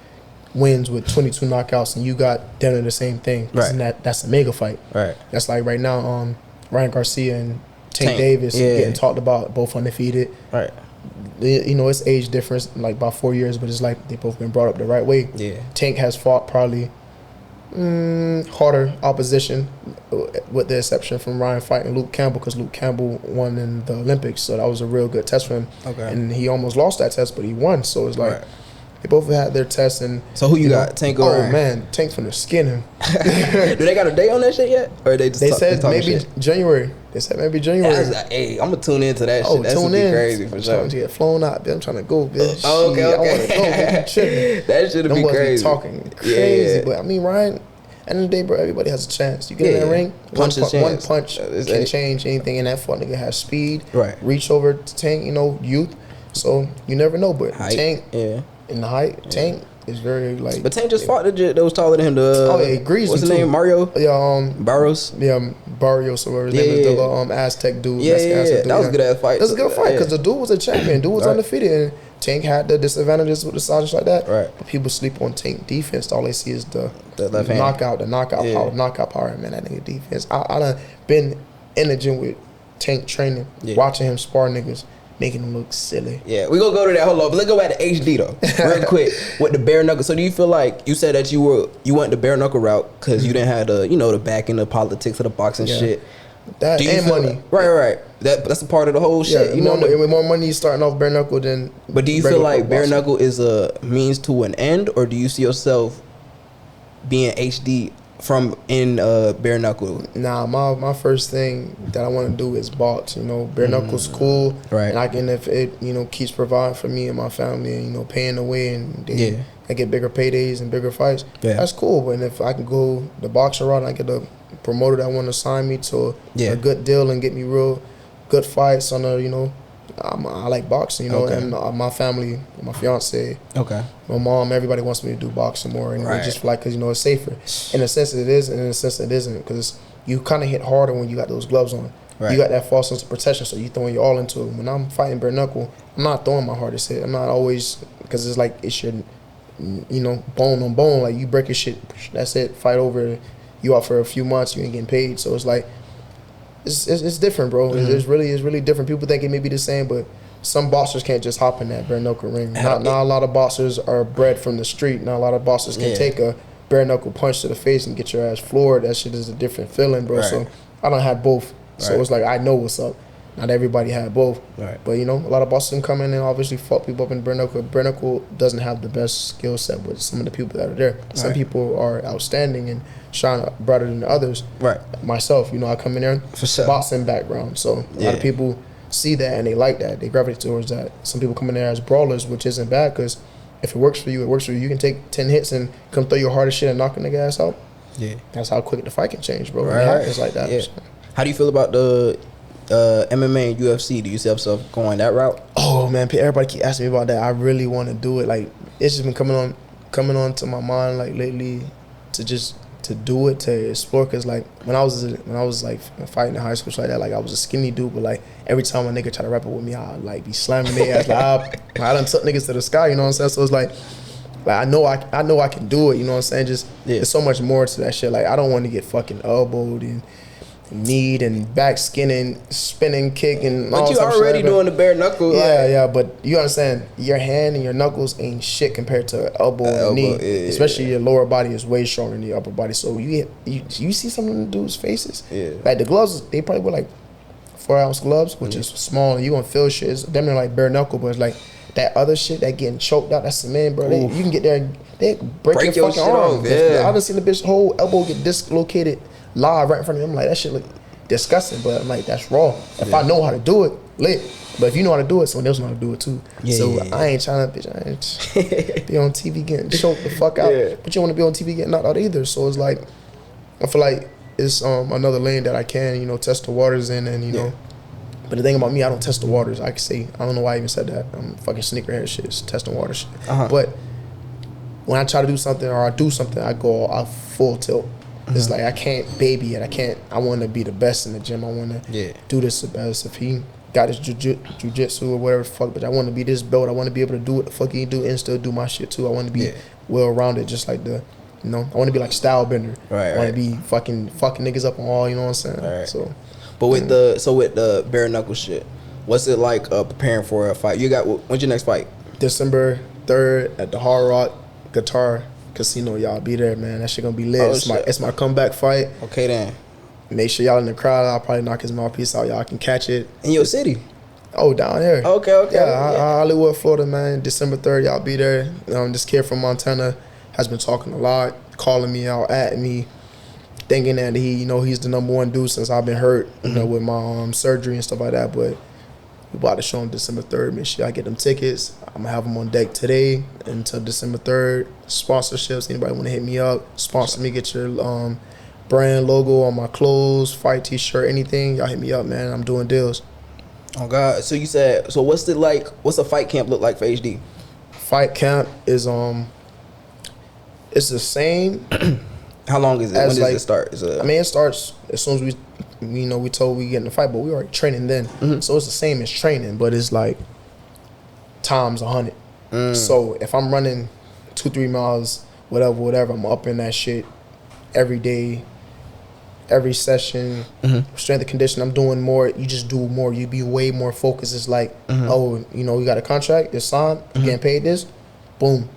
wins with 22 knockouts, and you got done the same thing. And that's a mega fight. That's like right now, Ryan Garcia and Tank Davis getting talked about, both undefeated. You know, it's age difference, like about 4 years, but it's like they both been brought up the right way. Tank has fought probably harder opposition, with the exception from Ryan fighting Luke Campbell, because Luke Campbell won in the Olympics, so that was a real good test for him. And he almost lost that test, but he won. So it's like they both had their tests. And so who you got? Tank or Ryan? Man, Tank finna skin him. Do they got a date on that shit yet? Or they said maybe January. They said maybe January. Hey, I'm gonna tune into that shit. That's gonna be crazy for sure. I'm trying to get flown out, bitch. I'm trying to go, bitch. Okay. I want to go, bitch. That should be crazy. Talking crazy, but I mean, Ryan. End of the day, bro, everybody has a chance. You get in that ring, one punch can change anything. And that fuck nigga has speed, reach over to Tank, you know, youth. So you never know, but Tank, in the height, Tank It's very like. But Tank just fought the jet that was taller than him. Greasy. What's his name? Mario. Yeah. Barros. Yeah, Barrios or whatever his name is. The little Aztec dude. Yeah. That was a good ass fight. That was a good fight because the dude was a champion. Dude was undefeated, and Tank had the disadvantages with the size like that. Right. But people sleep on Tank defense. All they see is the left hand. knockout power. Man, that nigga defense. I done been in the gym with Tank training, watching him spar niggas, making them look silly. Yeah, we gonna go to that. Hold on, but let's go back to HD though, real quick with the bare knuckle. So do you feel like you said that you went the bare knuckle route because you didn't have the back end of politics of the boxing shit. That and money, right. That's a part of the whole shit. With more money, starting off bare knuckle than. But do you feel like bare knuckle is a means to an end, or do you see yourself being HD from in bare knuckle? Nah, my first thing that I want to do is box. Bare knuckle's cool, right? And I can, if it keeps providing for me and my family, and paying the way, and I get bigger paydays and bigger fights. Yeah. That's cool. But if I can go the boxing route, and I get a promoter that want to sign me to a good deal and get me real good fights on a I like boxing, and my family, my fiance, my mom, everybody wants me to do boxing more, and just like because it's safer. In a sense it is, and in a sense it isn't, because you kind of hit harder when you got those gloves on. Right. You got that false sense of protection, so you throwing your all into it. When I'm fighting bare knuckle, I'm not throwing my hardest hit. I'm not always, because it's like it's your, bone on bone. Like you break your shit, that's it. Fight over, you out for a few months, you ain't getting paid. So it's like. It's different, bro. Mm-hmm. It's really different. People think it may be the same, but some boxers can't just hop in that bare knuckle ring. Not a lot of boxers are bred from the street. Not a lot of boxers can take a bare knuckle punch to the face and get your ass floored. That shit is a different feeling, bro. Right. So I don't have both. So it's like I know what's up. Not everybody had both. Right. But a lot of boxers come in and obviously fuck people up in bare knuckle. Bare knuckle doesn't have the best skill set with some of the people that are there. Some people are outstanding and shine brighter than the others. Right. Myself, I come in there boxing background. So a lot of people see that and they like that. They gravitate towards that. Some people come in there as brawlers, which isn't bad, because if it works for you, it works for you. You can take 10 hits and come throw your hardest shit and knock a nigga ass out. Yeah. That's how quick the fight can change, bro. Right. It happens like that. Yeah. How do you feel about the MMA and UFC? Do you see yourself going that route? Oh man, everybody keep asking me about that. I really want to do it. Like, it's just been coming on to my mind like lately to do it, to explore. Cause like when I was like fighting in high school like that, like I was a skinny dude, but like every time a nigga try to rap it with me, I'd like be slamming their ass. Like I done took niggas to the sky, you know what I'm saying? So it's like I know I can do it, you know what I'm saying? Just there's so much more to that shit. Like I don't want to get fucking elbowed and kneed and back skinning, spinning, kicking. But you already doing the bare knuckle. Yeah. But you understand, your hand and your knuckles ain't shit compared to elbow and knee. Especially your lower body is way stronger than your upper body. So you see some of the dudes' faces. Yeah. Like the gloves, they probably wear like 4-ounce gloves, which is small, and you gonna feel shit. It's damn near like bare knuckle, but it's like that other shit that getting choked out. That's cement, bro. You can get there and they break your fucking arm. I done seen the bitch whole elbow get dislocated live right in front of me. I'm like, that shit look disgusting, but I'm like, that's raw. If I know how to do it, lit. But if you know how to do it, someone else know how to do it too. I ain't trying to, be on TV getting choked the fuck out. But you want to be on TV getting knocked out either. So it's like, I feel like it's another lane that I can, test the waters in, and But the thing about me, I don't test the waters. I can say, I don't know why I even said that. I'm fucking sneakerhead shit. It's testing water shit. But when I try to do something or I do something, I go full tilt. It's like I can't baby it. I want to be the best in the gym. I want to do this the best. If he got his jiu-jitsu or whatever the fuck, but I want to be this belt. I want to be able to do what the fuck he do and still do my shit too. I want to be well-rounded, just like I want to be like Style Bender. I want to be fucking niggas up on all, you know what I'm saying? Right. So, but with the bare knuckle shit, what's it like preparing for a fight? When's your next fight? December 3rd at the Hard Rock Guitar Casino. Y'all be there, man. That shit gonna be lit. It's my comeback fight. Okay then. Make sure y'all in the crowd. I'll probably knock his mouthpiece out. Y'all can catch it. In your city? Oh, down here. Okay. Yeah, Hollywood, Florida, man. December 3rd, y'all be there. This kid from Montana has been talking a lot, calling me out, at me, thinking that he's the number one dude since I've been hurt, with my surgery and stuff like that. But we about to show him December 3rd. Make sure I get them tickets. I'm gonna have them on deck today until December 3rd. Sponsorships, anybody want to hit me up, sponsor me, get your brand logo on my clothes, fight t-shirt, anything, y'all hit me up, man. I'm doing deals. Oh God. So you said, what's a fight camp look like for HD? Fight camp is It's the same. How long is it? When does it start? I mean, it starts as soon as we told we get in the fight, but we already training then. So it's the same as training, but it's like times 100. So if I'm running 2-3 miles, whatever, I'm up in that shit every day, every session, strength and conditioning. I'm doing more. You just do more. You be way more focused. It's like, oh, you got a contract. It's signed. You getting paid this. Boom,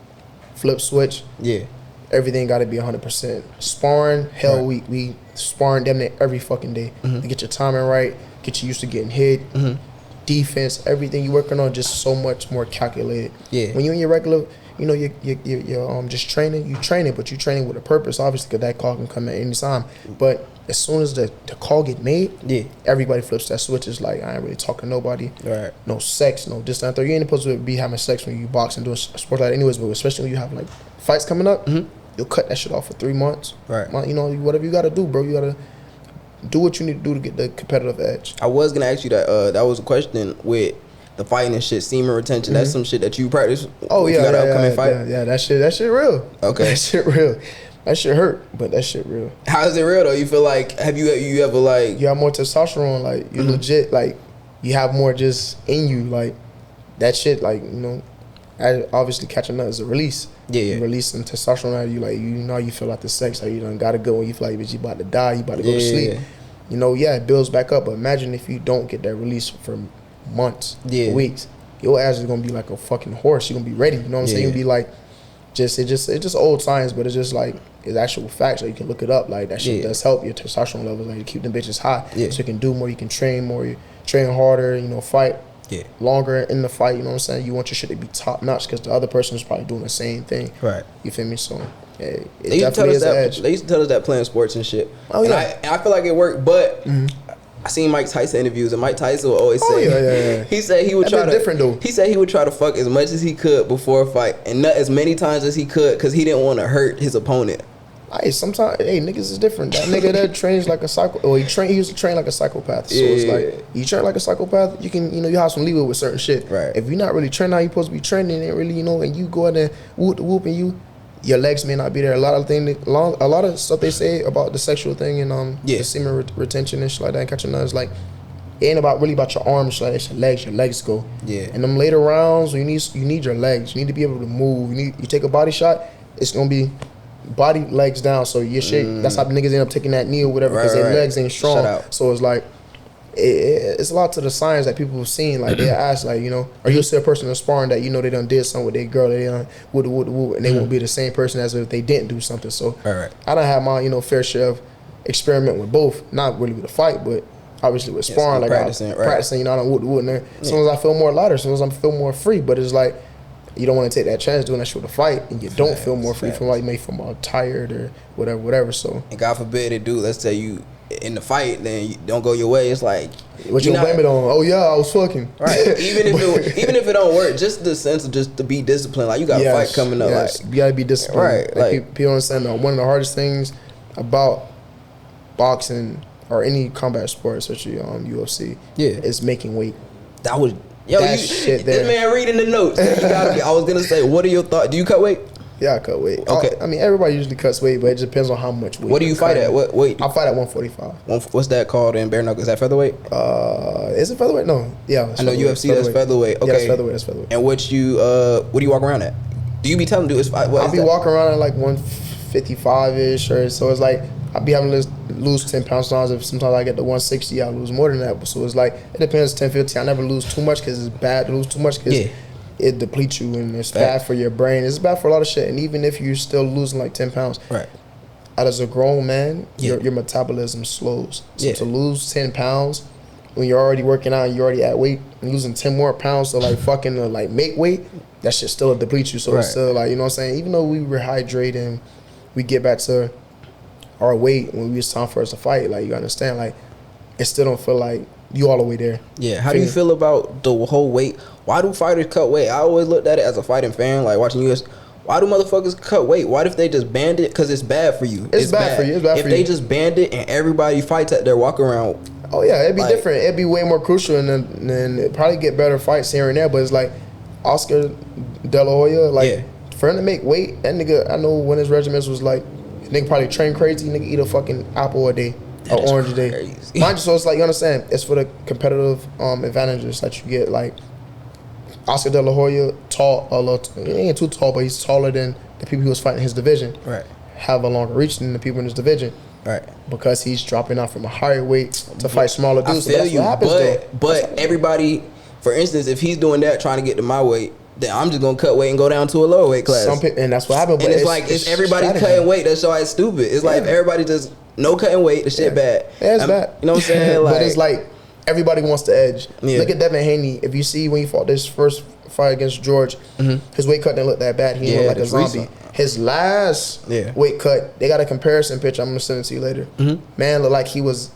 flip switch. Yeah. Everything got to be 100%. Sparring, hell, we sparring damn near every fucking day. To get your timing right, get you used to getting hit, defense, everything you working on, just so much more calculated. Yeah. When you in your regular, you're just training. You training, but you training with a purpose, obviously, because that call can come at any time. But as soon as the call get made, everybody flips that switch. It's like, I ain't really talking to nobody. Right. No sex, no this, that, third. You ain't supposed to be having sex when you box and doing sports like that anyways, but especially when you have like fights coming up, you'll cut that shit off for 3 months. Right. Whatever you got to do, bro. You got to do what you need to do to get the competitive edge. I was going to ask you that. That was a question with the fighting and shit, semen retention. That's some shit that you practice. Oh, yeah. You got an upcoming fight? Yeah, that shit real. Okay. That shit real. That shit hurt, but that shit real. How is it real, though? You feel like, have you ever, like... You have more testosterone, like, you legit, like, you have more just in you, like, that shit, like, obviously catching nut is a release. Yeah. You release some testosterone out of you, like, you feel like the sex, like, you done got to go when you feel like bitch, you about to die, you about to go to sleep. It builds back up, but imagine if you don't get that release for months, weeks. Your ass is going to be like a fucking horse. You're going to be ready, you know what I'm saying? You'll be like, it's just old science, but it's just like, it's actual facts. Like, you can look it up. Like, that shit does help your testosterone levels. Like, you keep them bitches high. So you can do more. You can train more. You train harder. Fight longer in the fight. You know what I'm saying? You want your shit to be top notch because the other person is probably doing the same thing. Right. You feel me? So it definitely is an edge. They used to tell us that playing sports and shit. Oh yeah. And I feel like it worked, but. I seen Mike Tyson interviews, and Mike Tyson would always say, he said he would try to. Different though. He said he would try to fuck as much as he could before a fight, and nut as many times as he could, because he didn't want to hurt his opponent. Sometimes, niggas is different. That nigga that trains like a psycho, or he used to train like a psychopath. So it's like, you train like a psychopath, you can, you have some leeway with certain shit. Right. If you're not really training how you're supposed to be training, and really, and you go out there whoop and your legs may not be there. A lot of stuff they say about the sexual thing and the semen retention and shit like that, and catching nuts, like, it ain't really about your arms, like, it's your legs go. Yeah. And them later rounds, you need your legs. You need to be able to move. You take a body shot, it's gonna be body, legs down. So your shit, that's how niggas end up taking that knee or whatever, because their legs ain't strong. So it's like, it's a lot to the signs that people have seen. Like, they ask, like, or you'll see a person in sparring that they done did something with their girl, they done woo, and they won't be the same person as if they didn't do something. So I done have my fair share of experiment with both, not really with a fight, but obviously with sparring, like practicing, I done woo in there. As soon as I feel more lighter, as soon as I feel more free, but it's like, you don't want to take that chance doing that shit with a fight, and you don't feel more free from, like, maybe from tired or whatever. So, and God forbid it do. Let's say you in the fight, then you don't go your way. It's like, what you blame it on? Oh yeah, I was fucking. Right. even if it don't work, just the sense of just to be disciplined. Like, you got a fight coming up. Like, you gotta be disciplined. Right. Like, people understand that one of the hardest things about boxing or any combat sport, especially UFC, is making weight. That was. Shit there. This man reading the notes. I was gonna say, what are your thoughts? Do you cut weight? Yeah, I cut weight. Okay. I mean, everybody usually cuts weight, but it depends on how much weight. What do you fight at? What weight? I fight at 145. What's that called in bare knuckle? Is that featherweight? Is it featherweight? No. Yeah. I know UFC. That's featherweight. Okay. Yeah, that's featherweight. And what do you walk around at? Do you be telling dudes? I'll be walking around at like 155-ish, or so. It's like, I'll be having to lose 10 pounds. Sometimes I get to 160, I lose more than that. So it's like, it depends, 10, 15. I never lose too much because it's bad to lose too much because it depletes you, and it's bad for your brain. It's bad for a lot of shit. And even if you're still losing like 10 pounds, as a grown man, your metabolism slows. So to lose 10 pounds when you're already working out and you're already at weight, and losing 10 more pounds to like fucking like make weight, that shit still depletes you. So it's still like, you know what I'm saying? Even though we rehydrate and we get back to our weight when it's time for us to fight, like, you understand, like, it still don't feel like you all the way there. Yeah. How do you feel about the whole weight? Why do fighters cut weight? I always looked at it as a fighting fan, like watching US. Why do motherfuckers cut weight? What if they just banned it? Because it's bad for you. It's bad for you. It's bad if for you. If they just banned it and everybody fights at their walk around. Oh yeah, it'd be different. It'd be way more crucial, and then it'd probably get better fights here and there. But it's like Oscar De La Hoya, like for him to make weight, that nigga, I know when his regiments was like, nigga probably train crazy, nigga eat a fucking apple a day, or orange a day. Mind you, so it's like, you understand, it's for the competitive advantages that you get. Like, Oscar De La Hoya, tall, he ain't too tall, but he's taller than the people who was fighting his division. Right. Have a longer reach than the people in his division. Right. Because he's dropping out from a higher weight to fight smaller dudes. I feel you, but everybody, for instance, if he's doing that trying to get to my weight, then I'm just gonna cut weight and go down to a lower weight class. And that's what happened. And it's like if everybody cutting weight, that's why it's stupid. It's like if everybody just no cutting weight, the shit bad. Yeah, it's bad. You know what I'm saying? Like, but it's like everybody wants the edge. Yeah. Look at Devin Haney. If you see when he fought this first fight against George, his weight cut didn't look that bad. He didn't look like a zombie. Recent. His last weight cut, they got a comparison picture. I'm gonna send it to you later. Man looked like he was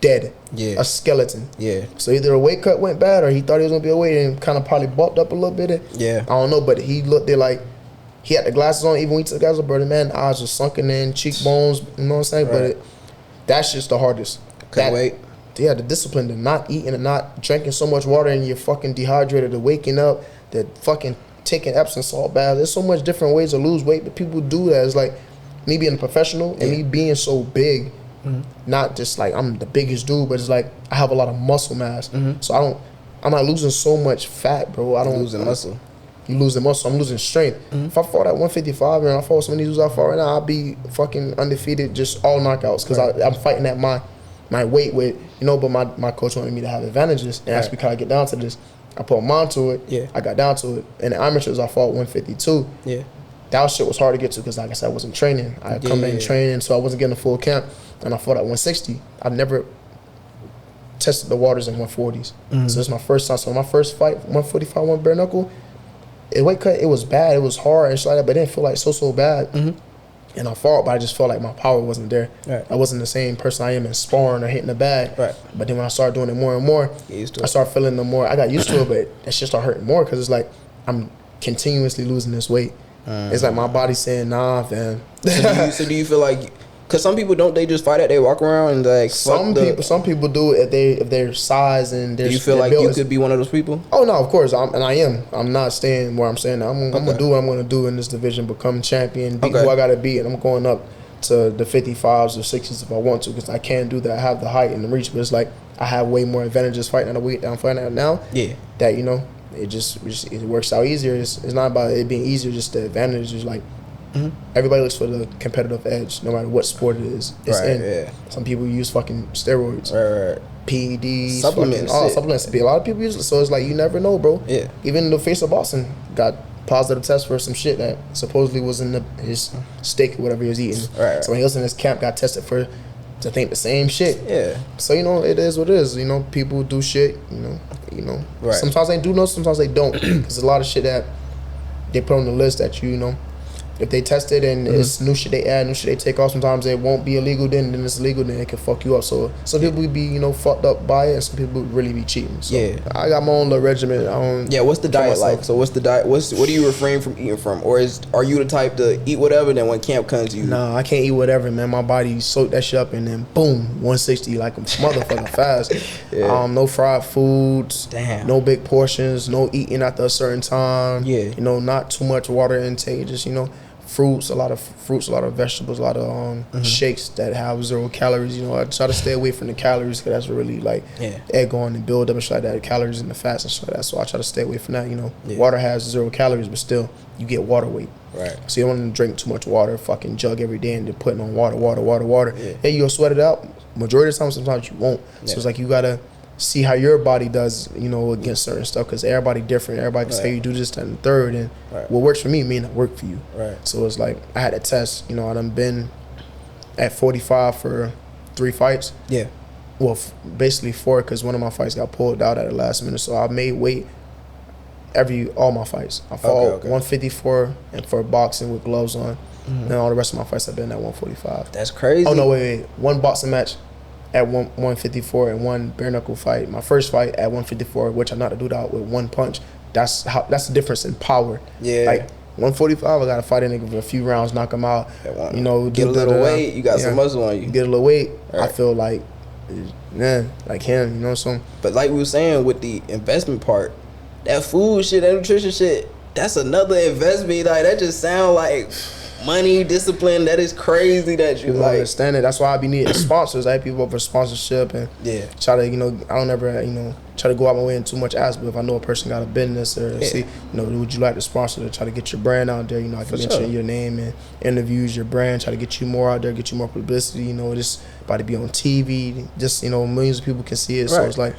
dead. Yeah. A skeleton. Yeah. So either a weight cut went bad or he thought he was gonna be a weight and kind of probably bulked up a little bit. Yeah. I don't know, but he looked there like he had the glasses on. Even when he took out the burden, man, eyes were sunken in, cheekbones. You know what I'm saying? Right. But that's just the hardest. Can't wait. Yeah, the discipline to not eating and not drinking so much water and you're fucking dehydrated, to waking up, the fucking taking Epsom salt baths. There's so much different ways to lose weight, but people do that. It's like me being a professional and me being so big, not just like I'm the biggest dude, but it's like I have a lot of muscle mass. So I'm not losing so much fat, bro. I don't losing muscle. You losing muscle. I'm losing strength. If I fought at 155 and I fought some of these dudes I fought right now, I'd be fucking undefeated, just all knockouts, because I'm fighting at my weight with, you know, but my coach wanted me to have advantages. And as we kind of get down to this, I put mine to it. Yeah. I got down to it. And the amateurs, I fought 152. Yeah. That shit was hard to get to because, like I said, I wasn't training. I had come in training, so I wasn't getting a full camp. And I fought at 160. I never tested the waters in 140s. So it's my first time. So my first fight, 145, one bare knuckle, the weight cut, it was bad. It was hard and shit like that, but it didn't feel like so bad. And I fought, but I just felt like my power wasn't there. Right. I wasn't the same person I am in sparring or hitting the bag. Right. But then when I started doing it more and more, I started feeling the more. I got used to it, but that shit started hurting more because it's like I'm continuously losing this weight. It's like my body's saying, nah, fam. So do you feel like, because some people don't, they just fight it, they walk around and like some people do it if their size and their. Do you feel like you could be one of those people? Oh no, of course, I am. I'm not staying where I'm staying. I'm gonna do what I'm gonna do in this division, become champion, beat who I gotta beat, and I'm going up to the 55s or 60s if I want to, because I can do that. I have the height and the reach, but it's like I have way more advantages fighting at the weight that I'm fighting at now. Yeah. That, you know, it works out easier. It's not about it being easier, just the advantage is like. Everybody looks for the competitive edge, no matter what sport it is. It's Some people use fucking steroids, PEDs, supplements. Supplements. A lot of people use it, so it's like you never know, bro. Yeah. Even the face of Boston got positive tests for some shit that supposedly was in his steak or whatever he was eating. Right. So when he was in his camp, got tested for to think the same shit. Yeah. So you know, it is what it is. You know, people do shit. You know. Right. Sometimes they do know, sometimes they don't. Because there's a lot of shit that they put on the list that you know. If they test it and it's new shit they add, new shit they take off, sometimes it won't be illegal, then it's illegal, then it can fuck you up. So some people be, you know, fucked up by it, and some people really be cheating. So I got my own little regimen. What's the diet like? So what's the diet? What do you refrain from eating from? Or are you the type to eat whatever, then when camp comes you? Nah, I can't eat whatever, man. My body soak that shit up and then boom, 160 like a motherfucking fast. No fried foods. Damn. No big portions. No eating after a certain time. Yeah. You know, not too much water intake. Just, you know, fruits, a lot of vegetables, a lot of shakes that have 0 calories. You know, I try to stay away from the calories because that's really like egg on and build up and shit like that, the calories and the fats and shit like that. So I try to stay away from that. You know, water has 0 calories, but still you get water weight. Right. So you don't want to drink too much water, fucking jug every day and then putting on water. Yeah, you'll sweat it out. Majority of the time, sometimes you won't. So it's like you gotta see how your body does, you know, against certain stuff, because everybody different. Everybody can say you do this, that, and the third, and what works for me may not work for you. Right. So it's like I had a test. You know, I done been at 45 for 3 fights. Yeah. Well, basically 4, because one of my fights got pulled out at the last minute. So I made weight all my fights. I fought 154 and for boxing with gloves on. And all the rest of my fights have been at 145. That's crazy. Oh no, wait. One boxing match at 154 and one bare knuckle fight. My first fight at 154, which I knocked the dude out with 1 punch. That's the difference in power. Yeah. Like 145, I got to fight a nigga for a few rounds, knock him out. You know, get a little weight. You got some muscle on you. Get a little weight. Right. I feel like, man, like him. You know, so. But like we were saying with the investment part, that food shit, that nutrition shit, that's another investment. Like that just sound like money, discipline. That is crazy that you People like understand it. That's why I be needing sponsors. I hit people up for sponsorship and try to, I don't ever, try to go out my way in too much ask, but if I know a person got a business or see, would you like to sponsor to try to get your brand out there? I can mention your name and interviews, your brand, try to get you more out there, get you more publicity, just about to be on TV, just, millions of people can see it. So it's like,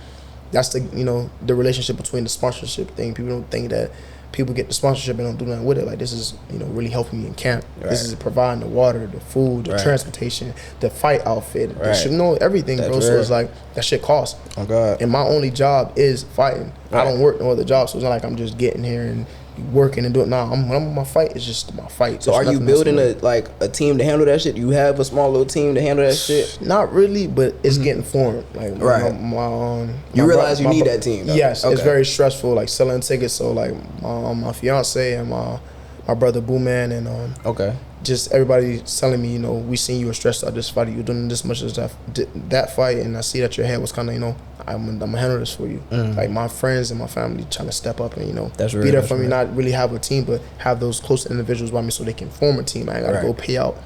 that's the, the relationship between the sponsorship thing. People don't think that people get the sponsorship and don't do nothing with it. Like, this is, really helping me in camp. This is providing the water, the food, the transportation, the fight outfit, everything, bro. So it's like, that shit costs. Oh, God. And my only job is fighting. I don't work no other job, so it's not like I'm just getting here and working and doing. Nah, I'm on my fight. It's just my fight. So are you building a team to handle that shit? You have a small little team to handle that shit? Not really, but it's getting formed. Like you realize you need that team, though. Yes, it's very stressful. Like selling tickets. So like my fiance and my brother Boo Man and just everybody telling me, we seen you were stressed out this fight. You're doing this much as that fight, and I see that your head was kind of, I'm gonna handle this for you. Like my friends and my family trying to step up and be there for me. Not really have a team, but have those close individuals by me so they can form a team. I ain't gotta go pay out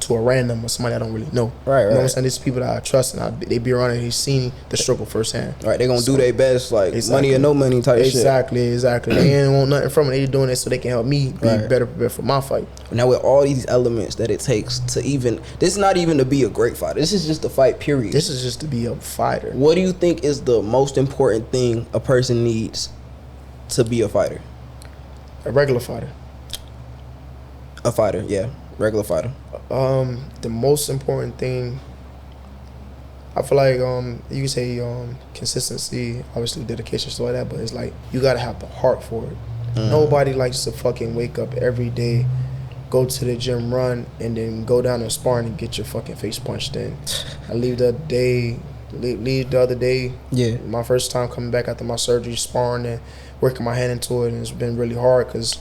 to a random or somebody I don't really know. You know what I'm saying? These people that I trust and they be around and they seen the struggle firsthand. Right, they gonna do their best, like money or no money type shit. Exactly. They ain't want nothing from it. They doing it so they can help me be better prepared for my fight. Now with all these elements that it takes to this is not even to be a great fighter. This is just a fight, period. This is just to be a fighter. What do you think is the most important thing a person needs to be a fighter? A regular fighter. A fighter, yeah. Regular fighter. The most important thing, I feel like you can say consistency, obviously dedication, stuff like that, but it's like you gotta have the heart for it. Nobody likes to fucking wake up every day, go to the gym, run, and then go down and sparring and get your fucking face punched in. I leave the other day, my first time coming back after my surgery, sparring and working my hand into it, and it's been really hard because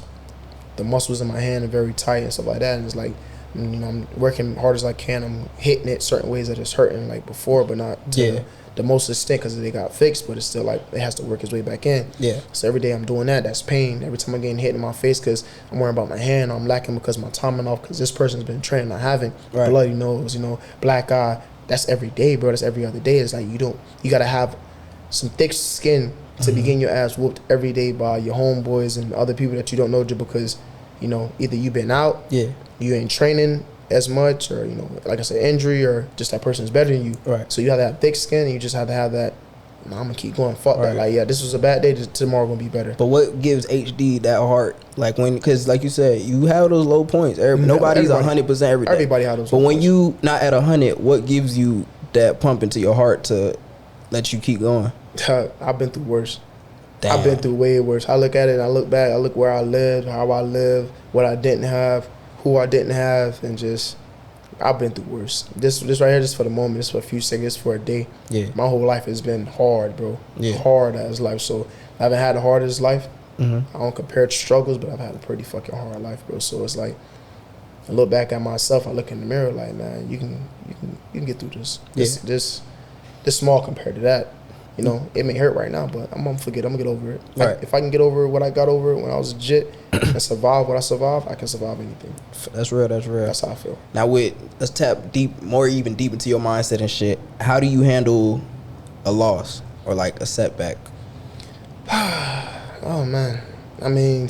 the muscles in my hand are very tight and stuff like that, and it's like, I'm working hard as I can. I'm hitting it certain ways that it's hurting like before, but not to the most extent because they got fixed, but it's still like it has to work its way back in. So every day I'm doing that, that's pain. Every time I'm getting hit in my face because I'm worrying about my hand, I'm lacking because my timing off because this person's been training, I haven't. Bloody nose, black eye. That's every day, bro. That's every other day. It's like you gotta have some thick skin to be getting your ass whooped every day by your homeboys and other people that you don't know just because, either you've been out, you ain't training as much, or, like I said, injury, or just that person's better than you. So you have to have thick skin, and you just have to have that, I'm going to keep going, fuck that. Like, this was a bad day, tomorrow going to be better. But what gives HD that heart? Like, because like you said, you have those low points. Nobody's 100% every day. Everybody has those But when points. you not at 100, what gives you that pump into your heart to let you keep going? I've been through worse. Damn. I've been through way worse. I look at it and I look back. I look where I lived, how I lived, what I didn't have, who I didn't have, and just I've been through worse. This right here, just for the moment, this for a few seconds, for a day. My whole life has been hard, bro. Hard as life. So I haven't had the hardest life. I don't compare it to struggles, but I've had a pretty fucking hard life, bro. So it's like I look back at myself. I look in the mirror, like, man, you can get through this. This small compared to that. It may hurt right now, but I'm gonna forget. I'm gonna get over it. If I can get over what I got over when I was legit and survive what I survived, I can survive anything. That's real. That's how I feel. Now, let's tap deep into your mindset and shit. How do you handle a loss or like a setback? Oh man, I mean,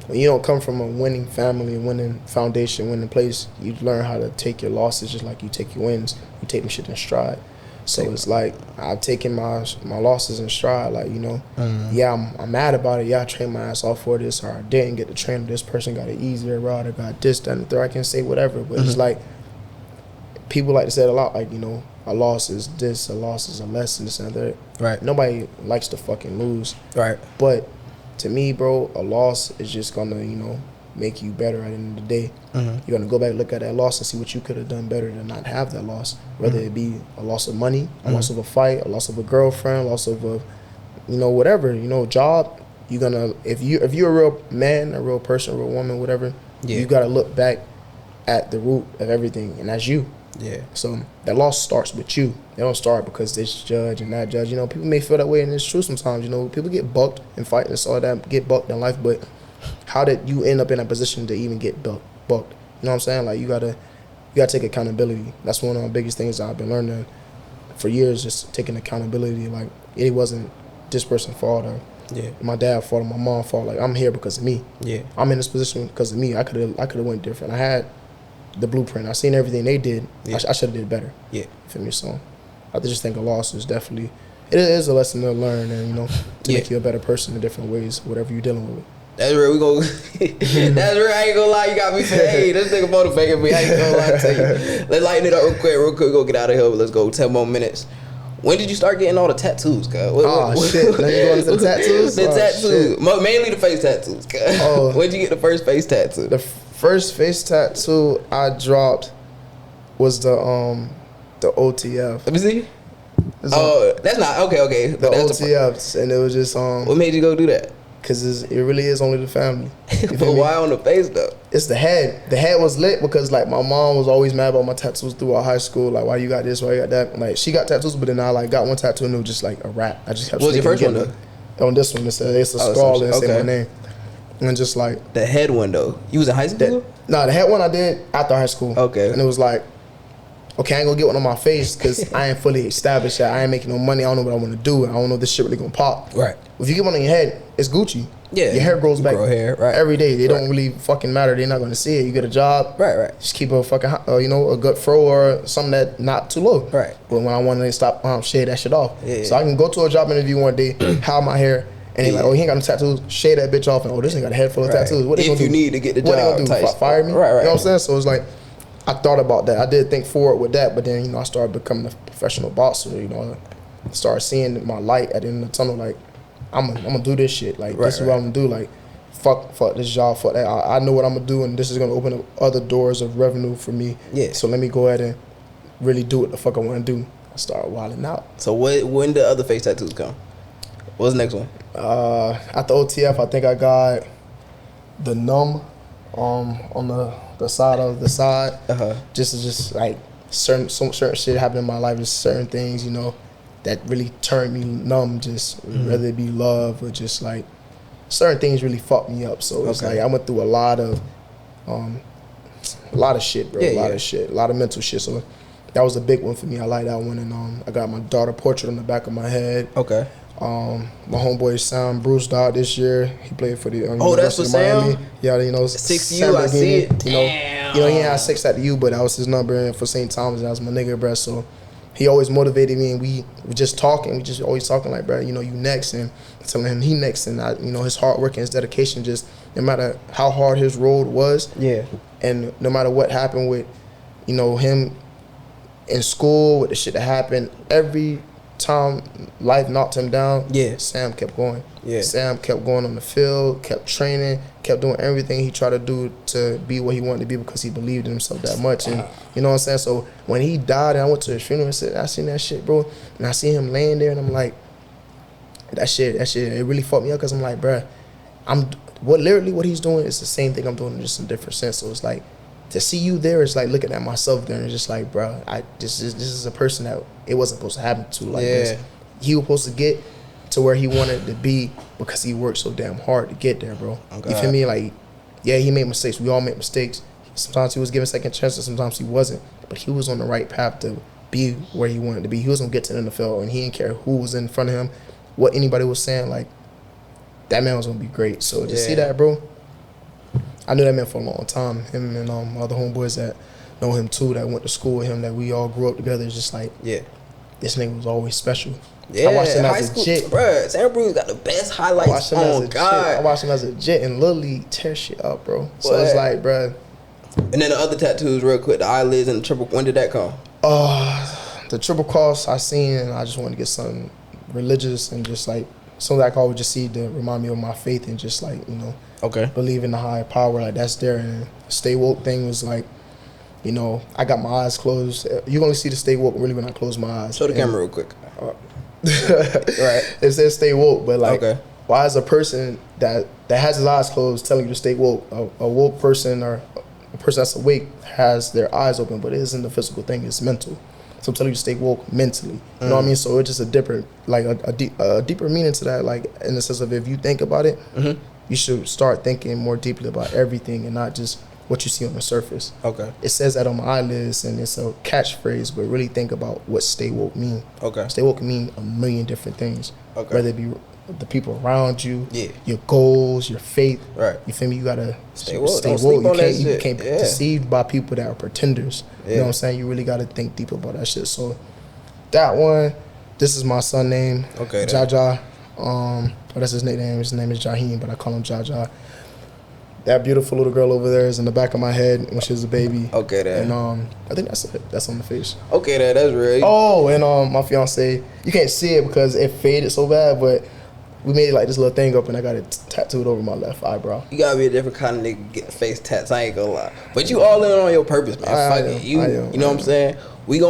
when you don't come from a winning family, winning foundation, winning place, you learn how to take your losses just like you take your wins. You take them shit in stride. So it's like I've taken my losses in stride. Like, I'm mad about it. Yeah, I trained my ass off for this, or I didn't get to train. This person got it easier route, or got this, that, and the third. I can say whatever, but it's like people like to say it a lot. Like, a loss is this, a loss is a lesson, this and that. Nobody likes to fucking lose. But to me, bro, a loss is just gonna make you better at the end of the day. You're gonna go back, look at that loss, and see what you could have done better to not have that loss. Whether it be a loss of money, a loss of a fight, a loss of a girlfriend, a loss of a, whatever, job. You're gonna, if you're a real man, a real person, a real woman, whatever, you gotta look back at the root of everything, and that's you. So that loss starts with you. They don't start because this judge and that judge. People may feel that way, and it's true sometimes. People get bucked in fighting and all that, get bucked in life, but how did you end up in a position to even get bucked? You know what I'm saying? Like, you gotta take accountability. That's one of the biggest things that I've been learning for years, just taking accountability. Like, it wasn't this person's fault or my dad's fault or my mom's fault. Like, I'm here because of me. Yeah. I'm in this position because of me. I could have went different. I had the blueprint. I seen everything they did. Yeah. I should have did better. Yeah. You feel me? So I just think a loss is definitely, it is a lesson to learn and, you know, to make you a better person in different ways, whatever you're dealing with. That's real. We go. That's real. I ain't gonna lie. You got me saying, hey, this nigga motivating me. I ain't gonna lie to you. Let's lighten it up real quick. Go get out of here. Let's go 10 more minutes. When did you start getting all the tattoos, cuz? Shit. Let me go into the tattoos. The tattoos. Mainly the face tattoos, cuz. When'd you get the first face tattoo? The first face tattoo I dropped was the OTF. Let me see. That's not okay. The OTFs, and it was just What made you go do that? Because it really is only the family. But why on the face though? It's the head. The head was lit because like my mom was always mad about my tattoos throughout high school. Like, why you got this? Why you got that? Like, she got tattoos, but then I like got one tattoo and it was just like a wrap. I just kept. What was your first one though? On this one, it's a skull and say my name. And just like the head one though. You was in high school? The head one I did after high school. Okay. And it was like, okay, I ain't gonna get one on my face because I ain't fully established yet. I ain't making no money. I don't know what I want to do. I don't know if this shit really gonna pop. Right. If you get one on your head, it's Gucci. Yeah. Your hair grows back every day. They don't really fucking matter. They're not gonna see it. You get a job. Right. Just keep a fucking, a good fro or something that not too low. Right. But when I want to stop, shade that shit off. Yeah. So I can go to a job interview one day, have my hair, and they like, oh, he ain't got no tattoos. Shade that bitch off, and this nigga got a head full of tattoos. What they gonna do? If you need to get the job, what they gonna do? Fire me? Right. You know what I'm saying? So it's like, I thought about that. I did think forward with that, but then, I started becoming a professional boxer. I started seeing my light at the end of the tunnel. Like, I'm gonna do this shit. Like, this is what I'm gonna do. Like, fuck this job, fuck that. I know what I'm gonna do, and this is gonna open up other doors of revenue for me. Yeah. So let me go ahead and really do what the fuck I want to do. I started wilding out. So when the other face tattoos come? What's the next one? After OTF, I think I got the numb on the side of the side. Just like certain shit happened in my life. Just certain things, that really turned me numb. Just whether it be love or just like certain things really fucked me up. So it's like I went through a lot of shit, bro. A lot of mental shit. So that was a big one for me. I like that one, and I got my daughter portrait on the back of my head. Okay. My homeboy Sam Bruce died this year. He played for the University of Miami. Sam? Yeah, 6U. I see it. He ain't had 6 at the U, but that was his number for St. Thomas. That was my nigga, bro. So he always motivated me, and we just talking. We just always talking like, bro, you next, and telling him he next, and his hard work and his dedication. Just no matter how hard his road was, and no matter what happened with, him in school with the shit that happened, every time life knocked him down, Sam kept going. Sam kept going on the field, kept training, kept doing everything he tried to do to be what he wanted to be because he believed in himself that much. And you know what I'm saying? So when he died and I went to his funeral and said, I seen that shit, bro. And I seen him laying there and I'm like, that shit, it really fucked me up because I'm like, bruh, what he's doing is the same thing I'm doing, just in a different sense. So it's like, to see you there is like looking at myself there and it's just like, bro, this is a person that it wasn't supposed to happen to like this. He was supposed to get to where he wanted to be because he worked so damn hard to get there, bro. Okay. You feel me? Like, yeah, he made mistakes. We all make mistakes. Sometimes he was given second chances, sometimes he wasn't. But he was on the right path to be where he wanted to be. He was gonna get to the NFL and he didn't care who was in front of him, what anybody was saying. Like, that man was gonna be great. So to see that, bro, I knew that man for a long time. Him and other homeboys that know him too, that went to school with him, that we all grew up together. It's just like, this nigga was always special. Yeah, I watched him as a jit. Bruh, Sam Bruce got the best highlights on God. I watched him as a jit and literally tear shit up, bro. So it's like, bruh. And then the other tattoos real quick, the eyelids and the triple, when did that come? The triple cross I seen, and I just wanted to get something religious and just like, something I could always just see to remind me of my faith and just like, believe in the higher power, like that's there. And stay woke thing was like, I got my eyes closed. You only see the stay woke really when I close my eyes. Show the camera real quick. Right. It says stay woke, but like, why is a person that has his eyes closed telling you to stay woke? A woke person or a person that's awake has their eyes open, but it isn't a physical thing, it's mental. So I'm telling you to stay woke mentally. You know what I mean? So it's just a different, like a deeper meaning to that, like in the sense of if you think about it, you should start thinking more deeply about everything and not just what you see on the surface. Okay. It says that on my eyelids, and it's a catchphrase, but really think about what stay woke mean. Okay. Stay woke can mean a million different things. Okay. Whether it be the people around you, Yeah. your goals, your faith. Right. You feel me? You gotta Stay woke. Stay Don't woke. sleep on that You shit. can't be Yeah. deceived by people that are pretenders. Yeah. You know what I'm saying? You really gotta think deep about that shit. So that one, this is my son name. Okay, then. Jaja. That's his nickname. His name is Jaheem, but I call him Jaja. That beautiful little girl over there is in the back of my head when she was a baby. Okay, then. And I think that's it. That's on the face. Okay, then. That's real. Oh, and my fiance, you can't see it because it faded so bad, but we made like this little thing up, and I got it tattooed over my left eyebrow. You gotta be a different kind of nigga to get face tats. I ain't gonna lie. But you all in on your purpose, man. I Fuck am, it. You I am, know what I'm saying? I ain't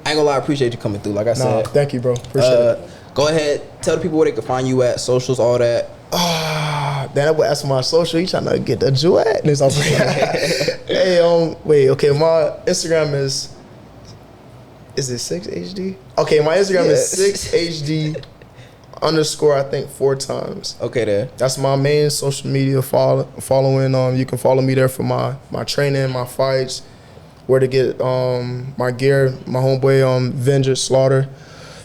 gonna lie, I appreciate you coming through. Like I Nah, said. thank you, bro. Appreciate it. Go ahead, tell the people where they can find you at, socials, all that. Then I would ask for my social. You trying to get the duet? Hey, wait, okay, my Instagram is it 6HD? Okay, my Instagram is 6HD _ I think 4 times. Okay, there. That's my main social media following. You can follow me there for my training, my fights, where to get my gear. My homeboy Vengeance Slaughter,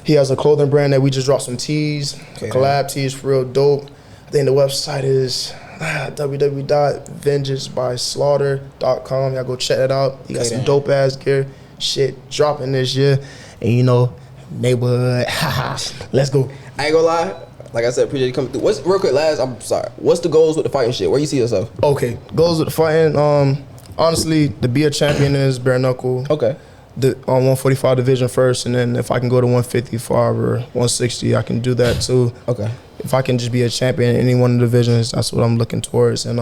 he has a clothing brand that we just dropped some tees, collab tees for real dope. I think the website is www.vengeancebyslaughter.com. Y'all go check that out. He got some dope ass gear shit dropping this year, and you know, neighborhood. Let's go. I ain't gonna lie. Like I said, appreciate you coming through. Real quick, I'm sorry. What's the goals with the fighting shit? Where you see yourself? Okay, goals with the fighting. Honestly, to be a champion is bare knuckle. Okay. The 145 division first, and then if I can go to 155 or 160, I can do that too. Okay. If I can just be a champion in any one of the divisions, that's what I'm looking towards. And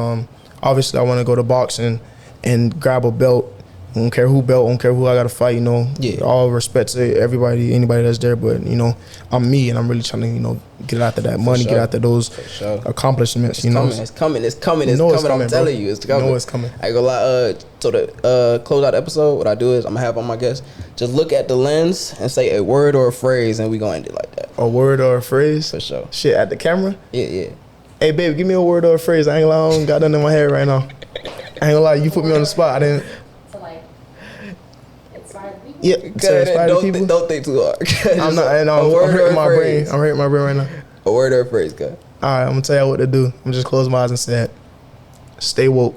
obviously, I want to go to boxing and grab a belt. I don't care who belt, I don't care who I got to fight, you know. Yeah. All respect to everybody, anybody that's there, but, you know, I'm me, and I'm really trying to, you know, get after that money, get after those accomplishments, It's coming. I'm telling you, it's coming. You know it's coming. I ain't gonna lie. So to close out the episode, what I do is I'm gonna have on my guests just look at the lens and say a word or a phrase, and we gonna end it like that. A word or a phrase? For sure. Shit, at the camera? Yeah. Hey, babe, give me a word or a phrase. I ain't gonna lie, I don't got nothing in my head right now. I ain't gonna lie, you put me on the spot. I didn't. Yeah, don't think too hard. I'm not. And I'm hurting my brain. I'm hurting my brain right now. A word or a phrase, guy. All right, I'm gonna tell you what to do. I'm just close my eyes and say it. Stay woke.